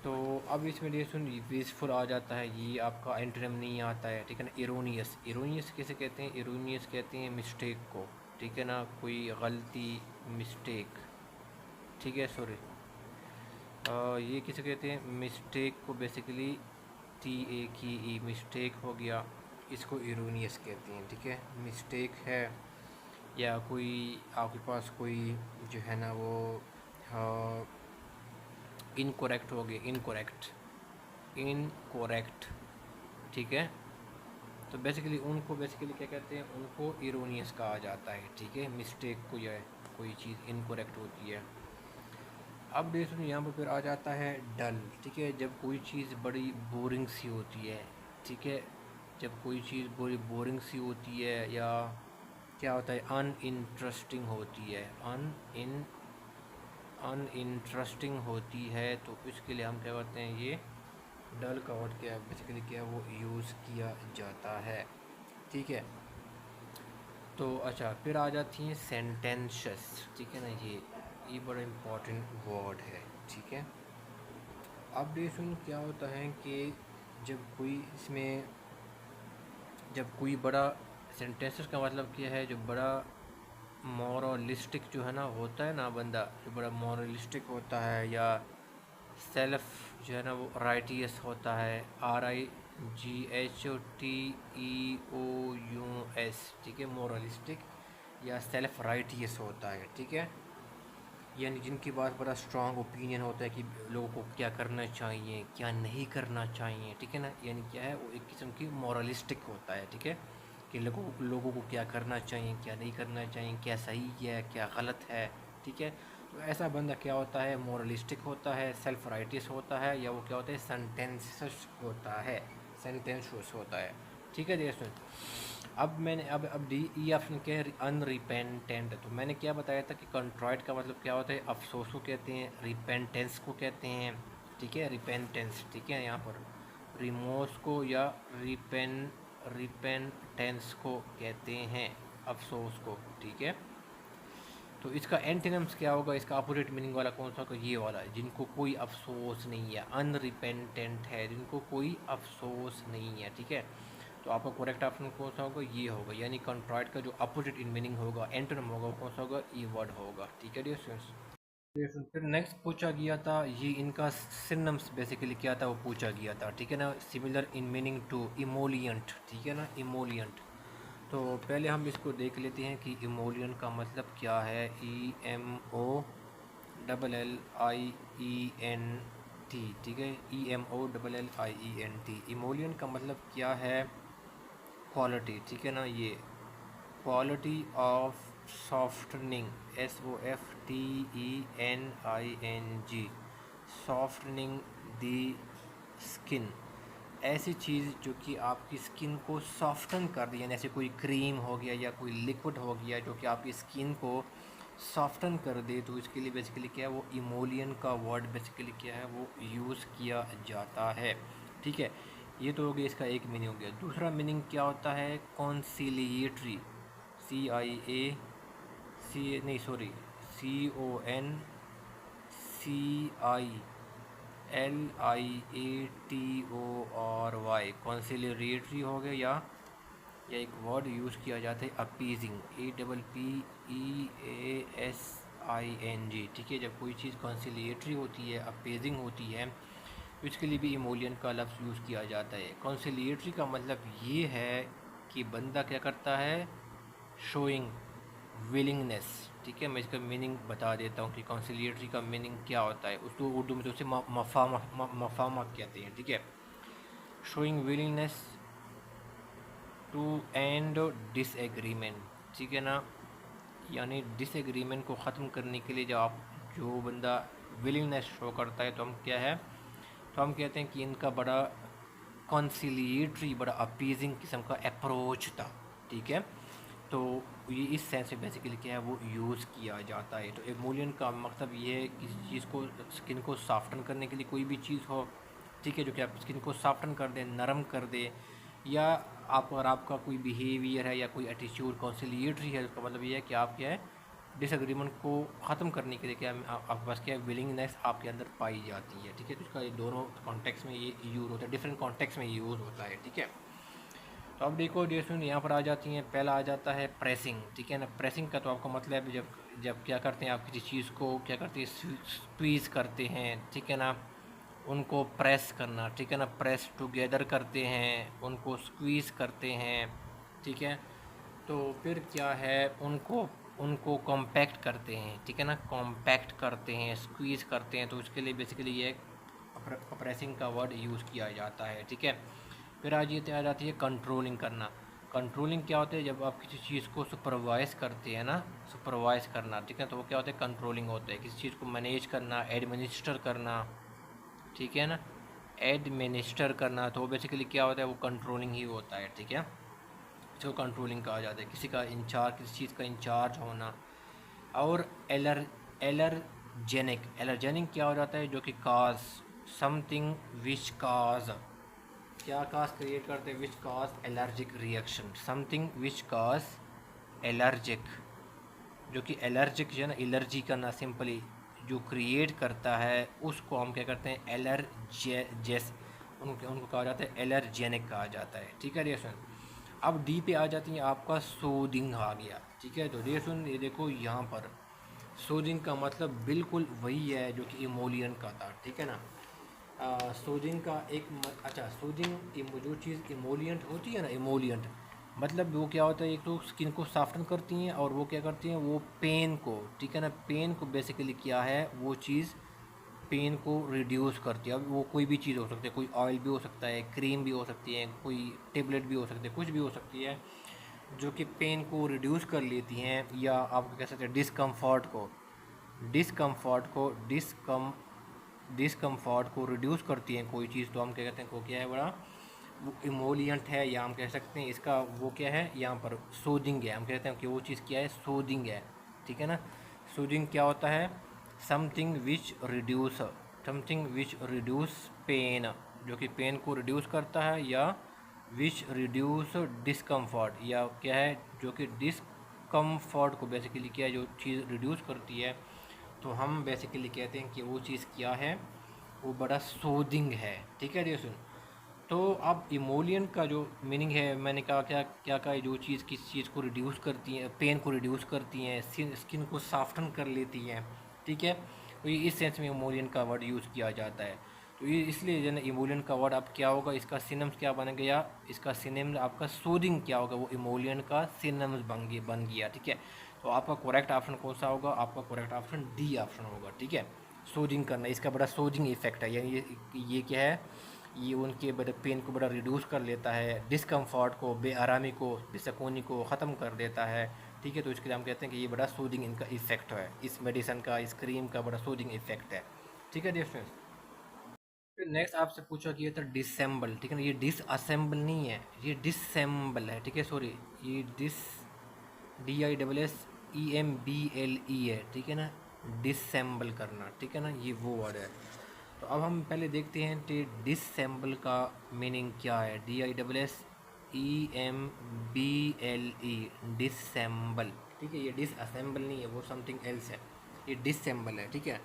तो अब इसमें ये सुन, वेस्टफुल आ जाता है, ये आपका एंटोनिम नहीं आता है, ठीक है ना। इरोनियस, इरोनियस कैसे कहते हैं, इरोनियस कहते हैं मिस्टेक को, ठीक है ना, कोई गलती, मिस्टेक, ठीक है, सॉरी, ये किसे कहते हैं, मिस्टेक को बेसिकली TAKE, मिस्टेक हो गया, इसको इरोनियस कहते हैं, ठीक है, मिस्टेक है, या कोई आपके पास कोई जो है ना वो इनकोरेक्ट हो गया, इनकोरेक्ट, इनकोरेक्ट, ठीक है। तो बेसिकली उनको बेसिकली क्या कहते हैं, उनको इरोनियस कहा जाता है, ठीक है, मिस्टेक को या कोई चीज़ इनकोरेक्ट होती है। अब देखो यहाँ पर फिर आ जाता है डल, ठीक है, जब कोई चीज़ बड़ी बोरिंग सी होती है, ठीक है, जब कोई चीज़ बड़ी बोरिंग सी होती है, या क्या होता है अनइंटरेस्टिंग होती है, अनइंटरेस्टिंग होती है, तो इसके लिए हम क्या करते हैं, ये डल का वर्ड क्या है, बेसिकली क्या है वो यूज़ किया जाता है, ठीक है। तो अच्छा फिर आ जाती हैं सेंटेंसेस, ठीक है ना, ये बड़ा इम्पोर्टेंट वर्ड है, ठीक है। अब देखो क्या होता है कि जब कोई बड़ा सेंटेंसेस का मतलब क्या है, जो बड़ा मोरलिस्टिक जो है ना होता है ना बंदा, जो बड़ा मोरलिस्टिक होता है, या सेल्फ जो है ना वो राइटियस होता है, RIGHTEOUS, ठीक है, मोरलिस्टिक या सेल्फ राइटियस होता है, ठीक है, यानी जिनके पास बड़ा स्ट्रॉन्ग ओपिनियन होता है कि लोगों को क्या करना चाहिए क्या नहीं करना चाहिए, ठीक है ना, यानी क्या है वो एक किस्म की मोरलिस्टिक होता है, ठीक है, कि लोगों को क्या करना चाहिए क्या नहीं करना चाहिए, क्या सही है क्या गलत है, ठीक है। तो ऐसा बंदा क्या होता है, मोरलिस्टिक होता है, सेल्फ राइटियस होता है, या वो क्या होता है, सेंटेंशियस होता है, ठीक है। जैसे अब डी ई ऑप्शन क्या है, अनरिपेंटेंट। तो मैंने क्या बताया था कि कंट्राइट का मतलब क्या होता है, अफसोस को कहते हैं, रिपेंटेंस को कहते हैं, ठीक है, रिपेंटेंस, ठीक है, यहाँ पर रिमोर्स को या रिपेंटेंस को कहते हैं, अफसोस को, ठीक है। तो इसका एंटीनम्स क्या होगा, इसका अपोजिट मीनिंग वाला कौन सा होगा, ये वाला, जिनको कोई अफसोस नहीं है, अनरिपेंटेंट है, जिनको कोई अफसोस नहीं है, ठीक है। तो आपका करेक्ट ऑप्शन कौन सा होगा, ये होगा, यानी कंट्राइट का जो अपोजिट इन मीनिंग होगा, एंटोनिम होगा, वो कौन सा होगा, ये वर्ड होगा, ठीक है डियर स्टूडेंट्स। फिर नेक्स्ट पूछा गया था, ये इनका सिनोनिम्स बेसिकली क्या था वो पूछा गया था, ठीक है ना, similar in meaning to emollient, ठीक है ना, इमोलियंट। तो पहले हम इसको देख लेते हैं कि इमोलियंट का मतलब क्या है, EMOLLIENT, ठीक है, EMOLLIENT, इमोलियंट का मतलब क्या है, क्वालिटी, ठीक है ना, ये quality of softening, SOFTENING, softening the skin, ऐसी चीज़ जो कि आपकी स्किन को सॉफ्टन कर दे, यानी ऐसे कोई क्रीम हो गया या कोई लिक्विड हो गया जो कि आपकी स्किन को सॉफ्टन कर दे, तो इसके लिए बेसिकली क्या है, वो इमोलियन का वर्ड बेसिकली क्या है वो यूज़ किया जाता है, ठीक है। ये तो हो गया इसका एक मीनिंग हो गया। दूसरा मीनिंग क्या होता है, कॉन्सिलिएटरी, CONCILIATORY, कॉन्सिलिएटरी हो गया, या एक वर्ड यूज़ किया जाता है अपीजिंग, APPEASING, ठीक है। जब कोई चीज़ कॉन्सिलिएटरी होती है, अपीजिंग होती है, तो इसके लिए भी इमोलियन का लफ्ज़ यूज़ किया जाता है। कॉन्सिलिएटरी का मतलब ये है कि बंदा क्या करता है, शोइंग विलिंगनेस, ठीक है। मैं इसका मीनिंग बता देता हूँ कि कॉन्सिलिएटरी का मीनिंग क्या होता है, उसको उर्दू में तो उसे मफामा कहते हैं, ठीक है। Showing willingness to end disagreement, ठीक है ना, यानी डिसएग्रीमेंट को ख़त्म करने के लिए जो बंदा विलिंगनेस शो करता है, तो हम क्या है, तो हम कहते हैं कि इनका बड़ा कॉन्सिलिएटरी, बड़ा अपीजिंग किस्म का अप्रोच था, ठीक है। तो ये इस सेंस में बेसिकली क्या है वो यूज़ किया जाता है। तो इमोलियन का मतलब ये है किसी चीज़ को, स्किन को सॉफ्टन करने के लिए कोई भी चीज़ हो, ठीक है, जो कि आप स्किन को सॉफ्टन कर दे, नरम कर दे, या आप अगर आपका कोई बिहेवियर है या कोई एटीट्यूड कॉन्सिलिएटरी है, उसका मतलब ये है कि आप क्या है, डिसएग्रीमेंट को ख़त्म करने के लिए क्या आपके पास क्या है, विलिंगनेस आपके अंदर पाई जाती है, ठीक है। तो इसका दोनों कॉन्टेक्स्ट में ये यूज़ होता है, डिफरेंट कॉन्टेक्स्ट में यूज़ होता है, ठीक है। तो अब देखो डियर स्टूडेंट, यहाँ पर आ जाती हैं, पहला आ जाता है प्रेसिंग, ठीक है ना। प्रेसिंग का तो आपको मतलब जब जब क्या करते हैं, आप किसी चीज़ को क्या करते हैं, स्क्वीज़ करते हैं, ठीक है ना, उनको प्रेस करना, ठीक है ना, प्रेस टुगेदर करते हैं, उनको स्क्वीज़ करते हैं, ठीक है। तो फिर क्या है, उनको उनको कॉम्पैक्ट करते हैं, ठीक है ना, कॉम्पैक्ट करते हैं, स्क्वीज़ करते हैं, तो उसके लिए बेसिकली ये प्रेसिंग का वर्ड यूज़ किया जाता है, ठीक है। फिर आज ये आ जाती है कंट्रोलिंग करना। कंट्रोलिंग क्या होता है, जब आप किसी चीज़ को सुपरवाइज करते हैं ना, सुपरवाइज करना, ठीक है, तो वो क्या होता है, कंट्रोलिंग होता है। किसी चीज़ को मैनेज करना, एडमिनिस्टर करना, ठीक है ना, एडमिनिस्टर करना, तो बेसिकली क्या होता है, वो कंट्रोलिंग ही होता है, ठीक है। इसको कंट्रोलिंग कहा जाता है, किसी का इंचार्ज, किसी चीज़ का इंचार्ज होना। और एलर्जेनिक, एलर्जेनिक क्या हो जाता है, जो कि काज समथिंग विच काज, क्या काज क्रिएट करते हैं, which cause allergic reaction, something which cause allergic, जो कि एलर्जिक जो है ना, एलर्जी करना सिंपली जो क्रिएट करता है, उसको हम क्या करते हैं, उनको उनको कहा जाता है एलर्जेनिक कहा जाता है, ठीक है डियर स्टूडेंट। अब डी पे आ जाती है आपका सूदिंग आ गया, ठीक है। तो डियर स्टूडेंट ये देखो यहाँ पर सूदिंग का मतलब बिल्कुल वही है जो कि इमोलियन का था, ठीक है ना। सूदिंग का अच्छा सूदिंग जो चीज़ इमोलियंट होती है ना, इमोलियंट मतलब वो क्या होता है, एक तो स्किन को सॉफ्टन करती हैं और वो क्या करती हैं, वो पेन को, ठीक है ना, पेन को बेसिकली क्या है वो चीज़ पेन को रिड्यूस करती है। अब वो कोई भी चीज़ हो सकती है, कोई ऑयल भी हो सकता है, क्रीम भी हो सकती है, कोई टेबलेट भी हो सकती है, कुछ भी हो सकती है जो कि पेन को रिड्यूस कर लेती हैं, या आप कह सकते हैं डिस्कम्फर्ट को रिड्यूस करती हैं कोई चीज़, तो हम क्या कहते हैं, को क्या है बड़ा वो इमोलियंट है, या हम कह सकते हैं इसका वो क्या है यहाँ पर सूदिंग है। हम कहते हैं कि वो चीज़ क्या है, सूदिंग है, ठीक है ना। सूदिंग क्या होता है, समथिंग विच रिड्यूस पेन, जो कि पेन को रिड्यूस करता है, या विच रिड्यूस डिस्कम्फर्ट, या क्या है जो कि डिस्कम्फर्ट को बेसिकली क्या है जो चीज़ रिड्यूस करती है, तो हम बेसिकली कहते हैं कि वो चीज़ क्या है, वो बड़ा सूदिंग है, ठीक है डियर स्टूडेंट। तो अब इमोलियन का जो मीनिंग है, मैंने कहा क्या क्या कहा, जो चीज़ किस चीज़ को रिड्यूस करती हैं, पेन को रिड्यूस करती हैं, स्किन को सॉफ्टन कर लेती हैं, ठीक है। तो ये इस सेंस में इमोलियन का वर्ड यूज़ किया जाता है। तो ये इसलिए जो है इमोलियन का वर्ड अब क्या होगा, इसका सिनम्स क्या बन गया, इसका सिनम आपका सूदिंग क्या होगा, वो इमोलियन का सिनम्स बन गया, ठीक है। तो आपका करेक्ट ऑप्शन कौन सा होगा, आपका करेक्ट ऑप्शन डी ऑप्शन होगा, ठीक है। सूदिंग करना, इसका बड़ा सूदिंग इफेक्ट है, यानी ये क्या है, ये उनके बड़े पेन को बड़ा रिड्यूस कर लेता है, डिस्कम्फर्ट को, बेआरामी को, बेसकूनी को ख़त्म कर देता है, ठीक है। तो इसके लिए हम कहते हैं कि ये बड़ा सूदिंग इनका इफेक्ट है, इस मेडिसन का, इस क्रीम का बड़ा सूदिंग इफेक्ट है, ठीक है डियर फ्रेंड्स। फिर नेक्स्ट आपसे पूछा कि ये था डिसेंबल, ठीक है ना, ये डिसअसेंबल नहीं है, ये डिसेंबल है, ठीक है, सॉरी, ये DISSEMBLE है, ठीक है ना, डिसेंबल करना, ठीक है ना, ये वो वर्ड है। तो अब हम पहले देखते हैं कि डिसेंबल का मीनिंग क्या है, DISSEMBLE, डिसेंबल, ठीक है। ये डिसअसेंबल नहीं है, वो समथिंग एल्स है, ये डिसेंबल है, ठीक है।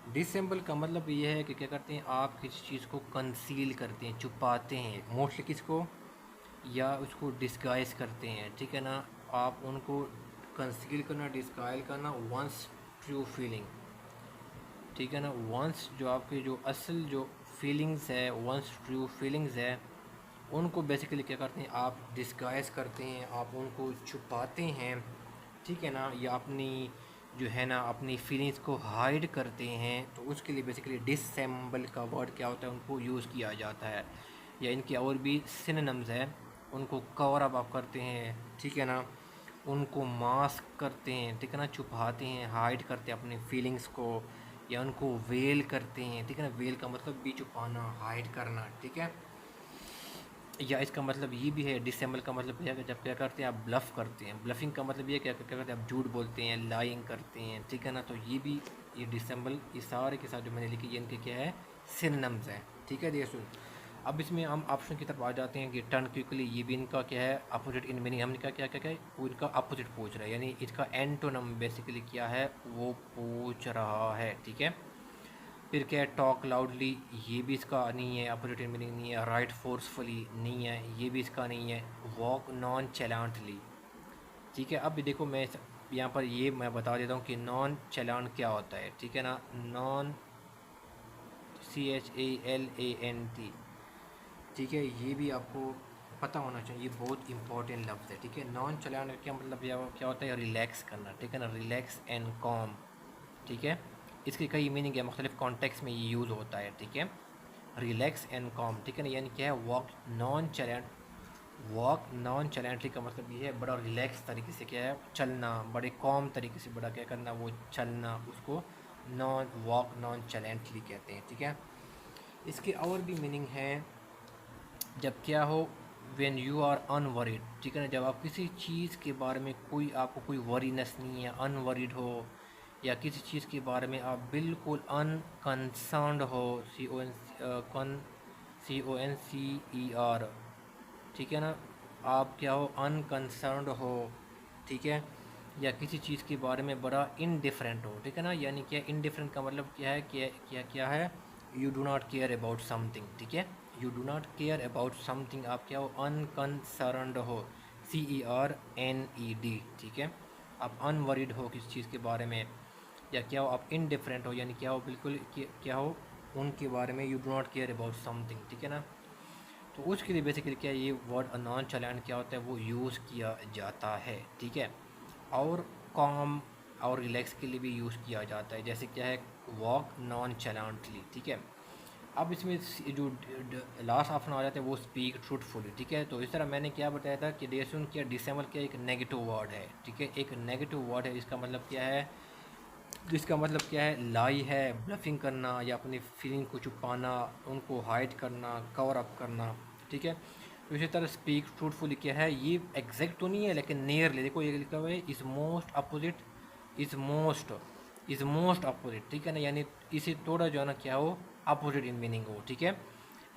डिसेंबल का मतलब ये है कि क्या करते हैं, आप किसी चीज़ को कंसील करते हैं, छुपाते हैं, मोस्टली किसको, या उसको डिस्गाइज करते हैं, ठीक है ना। आप उनको कंसील करना, डिस्गाइज करना, वंस ट्रू फीलिंग, ठीक है ना, वंस जो आपके जो असल जो फीलिंग्स है, वंस ट्रू फीलिंग्स है, उनको बेसिकली क्या करते हैं, आप डिस्गाइज करते हैं, आप उनको छुपाते हैं, ठीक है ना, या अपनी जो है ना अपनी फीलिंग्स को हाइड करते हैं, तो उसके लिए बेसिकली डिसेंबल का वर्ड क्या होता है, उनको यूज़ किया जाता है। या इनके और भी सिनोनिम्स है, उनको कवर अप आप करते हैं, ठीक है ना, उनको मास्क करते हैं, ठीक है ना, छुपाते हैं, हाइड करते हैं अपनी फीलिंग्स को, या उनको वेल करते हैं, ठीक है ना, वेल का मतलब भी छुपाना, हाइड करना, ठीक है। या इसका मतलब ये भी है, डिसेंबल का मतलब यह है कि जब क्या करते हैं आप ब्लफ़ करते हैं, ब्लफिंग का मतलब ये क्या क्या करते हैं, आप झूठ बोलते हैं, लाइंग करते हैं, ठीक है ना। तो ये भी ये डिसेंबल, ये सारे के साथ जो मैंने लिखी, ये इनके क्या है, सिनोनिम्स हैं, ठीक है। सुन, अब इसमें हम ऑप्शन की तरफ आ जाते हैं कि टर्न क्विकली, ये भी इनका क्या है, अपोजिट इन मीनिंग, हमने क्या क्या क्या क्या वो इनका अपोजिट पूछ रहा है, यानी इसका एंटोनम बेसिकली क्या है वो पूछ रहा है, ठीक है। फिर क्या है, टॉक लाउडली, ये भी इसका नहीं है, अपोजिट मीनिंग नहीं है। राइट फोर्सफुली नहीं है, ये भी इसका नहीं है। वॉक नॉन चैलेंटली, ठीक है। अब देखो मैं यहाँ पर ये मैं बता देता हूँ कि नॉन चैलेंट क्या होता है, ठीक है ना, नॉन CHALANT, ठीक है, ये भी आपको पता होना चाहिए, ये बहुत इंपॉर्टेंट लफ्ज़ है, ठीक है। नॉन चैलेंट क्या मतलब क्या होता है, रिलैक्स करना, ठीक है ना, रिलैक्स एंड कॉम, ठीक है। इसके कई मीनिंग है, मुख्तलिफ कॉन्टेक्स्ट में ये यूज़ होता है, ठीक है। रिलैक्स एंड कॉम, ठीक है ना, यानी क्या है, वॉक नॉन चैलेंटली का मतलब ये है बड़ा रिलैक्स तरीके से क्या है चलना, बड़े कॉम तरीके से बड़ा क्या करना, वो चलना, उसको वॉक नॉन चैलेंटली कहते हैं, ठीक है। इसके और भी मीनिंग है, जब क्या हो, व्हेन यू आर अनवरीड, ठीक है ना, जब आप किसी चीज़ के बारे में कोई आपको कोई वरीनेस नहीं है, अनवरीड हो, या किसी चीज़ के बारे में आप बिल्कुल अनकंसर्न्ड हो, CONCER, ठीक है ना, आप क्या हो, अनकंसर्न्ड हो, ठीक है। या किसी चीज़ के बारे में बड़ा इनडिफरेंट हो, ठीक है ना, यानी क्या इनडिफरेंट का मतलब क्या है, क्या क्या क्या है, you do not care about something, ठीक है, you do not care about something, आप क्या हो, अनकंसर्नड हो, CERNED, ठीक है। आप अनवरीड हो किसी चीज़ के बारे में, या क्या हो, आप इनडिफरेंट हो, यानी क्या हो, बिल्कुल क्या हो उनके बारे में, you do not care about something, ठीक है ना। तो उसके लिए बेसिकली क्या ये वर्ड नॉन चैलेंट क्या होता है, वो यूज़ किया जाता है, ठीक है। और कॉम और रिलैक्स के लिए भी यूज़ किया जाता है, जैसे क्या है, वॉक नॉन चैलेंटली, ठीक है। अब इसमें जो लास्ट ऑप्शन आ जाता है वो स्पीक ट्रूथफुली, ठीक है। तो इस तरह मैंने क्या बताया था कि डेसुन क्या, डिसेबल क्या एक नेगेटिव वर्ड है, ठीक है, एक नेगेटिव वर्ड है। इसका मतलब क्या है, जिसका मतलब क्या है, लाई है, ब्लफिंग करना या अपनी फीलिंग को छुपाना, उनको हाइड करना, कवर अप करना, ठीक है। तो इसी तरह स्पीक ट्रूथफुली क्या है, ये एग्जैक्ट तो नहीं है लेकिन नियरली, देखो ये लिखा हुआ है is most opposite, is most opposite, ठीक है ना, यानी इसे थोड़ा जो है ना क्या हो, अपोजिट इन मीनिंग हो, ठीक है।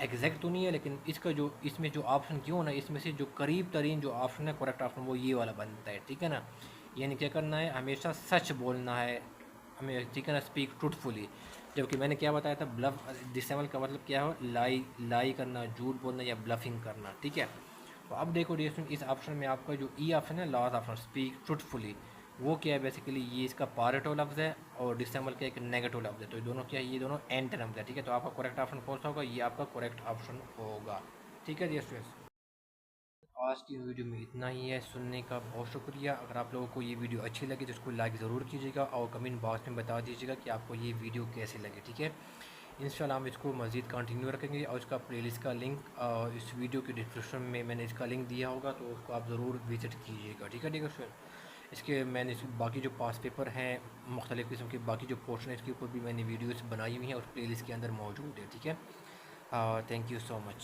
एग्जैक्ट तो नहीं है लेकिन इसका जो इसमें जो ऑप्शन क्यों ना, इसमें से जो करीब तरीन जो ऑप्शन है, करेक्ट ऑप्शन, वो ये वाला बनता है, ठीक है ना। यानी क्या करना है, हमेशा सच बोलना है हमें, ठीक है ना, स्पीक ट्रूथफुली। जबकि मैंने क्या बताया था, ब्लफ डिसेबल का मतलब क्या हो, लाई करना, झूठ बोलना या ब्लफिंग करना, ठीक है। तो अब देखो डिस्ट्रीम इस ऑप्शन में आपका जो ई ऑप्शन है, लास्ट ऑप्शन स्पीक ट्रूथफुली, वो क्या है बेसिकली, ये इसका पॉजिटिव लफ्ज़ है और डिसेबल का एक नेगेटिव लफ्ज़ है। तो ये दोनों क्या है, ये दोनों एंटोनिम्स है, ठीक है। तो आपका करेक्ट ऑप्शन कौन सा होगा, ये आपका करेक्ट ऑप्शन होगा, ठीक है डिस्ट्रीम। आज की वीडियो में इतना ही है, सुनने का बहुत शुक्रिया। अगर आप लोगों को ये वीडियो अच्छी लगी तो इसको लाइक ज़रूर कीजिएगा और कमेंट बॉक्स में बता दीजिएगा कि आपको ये वीडियो कैसे लगे, ठीक है। इंशाल्लाह हम इसको मज़ीद कंटिन्यू रखेंगे और इसका प्लेलिस्ट का लिंक इस वीडियो के डिस्क्रिप्शन में मैंने इसका लिंक दिया होगा, तो उसको आप ज़रूर विज़िट कीजिएगा, ठीक है। ठीक है सर, इसके मैंने बाकी जो पास पेपर हैं, मुख्तलिफ़ किस्म के बाकी जो पोर्शन है, इसके ऊपर भी मैंने वीडियोस बनाई हुई हैं और प्लेलिस्ट के अंदर मौजूद है, ठीक है। Thank you so much.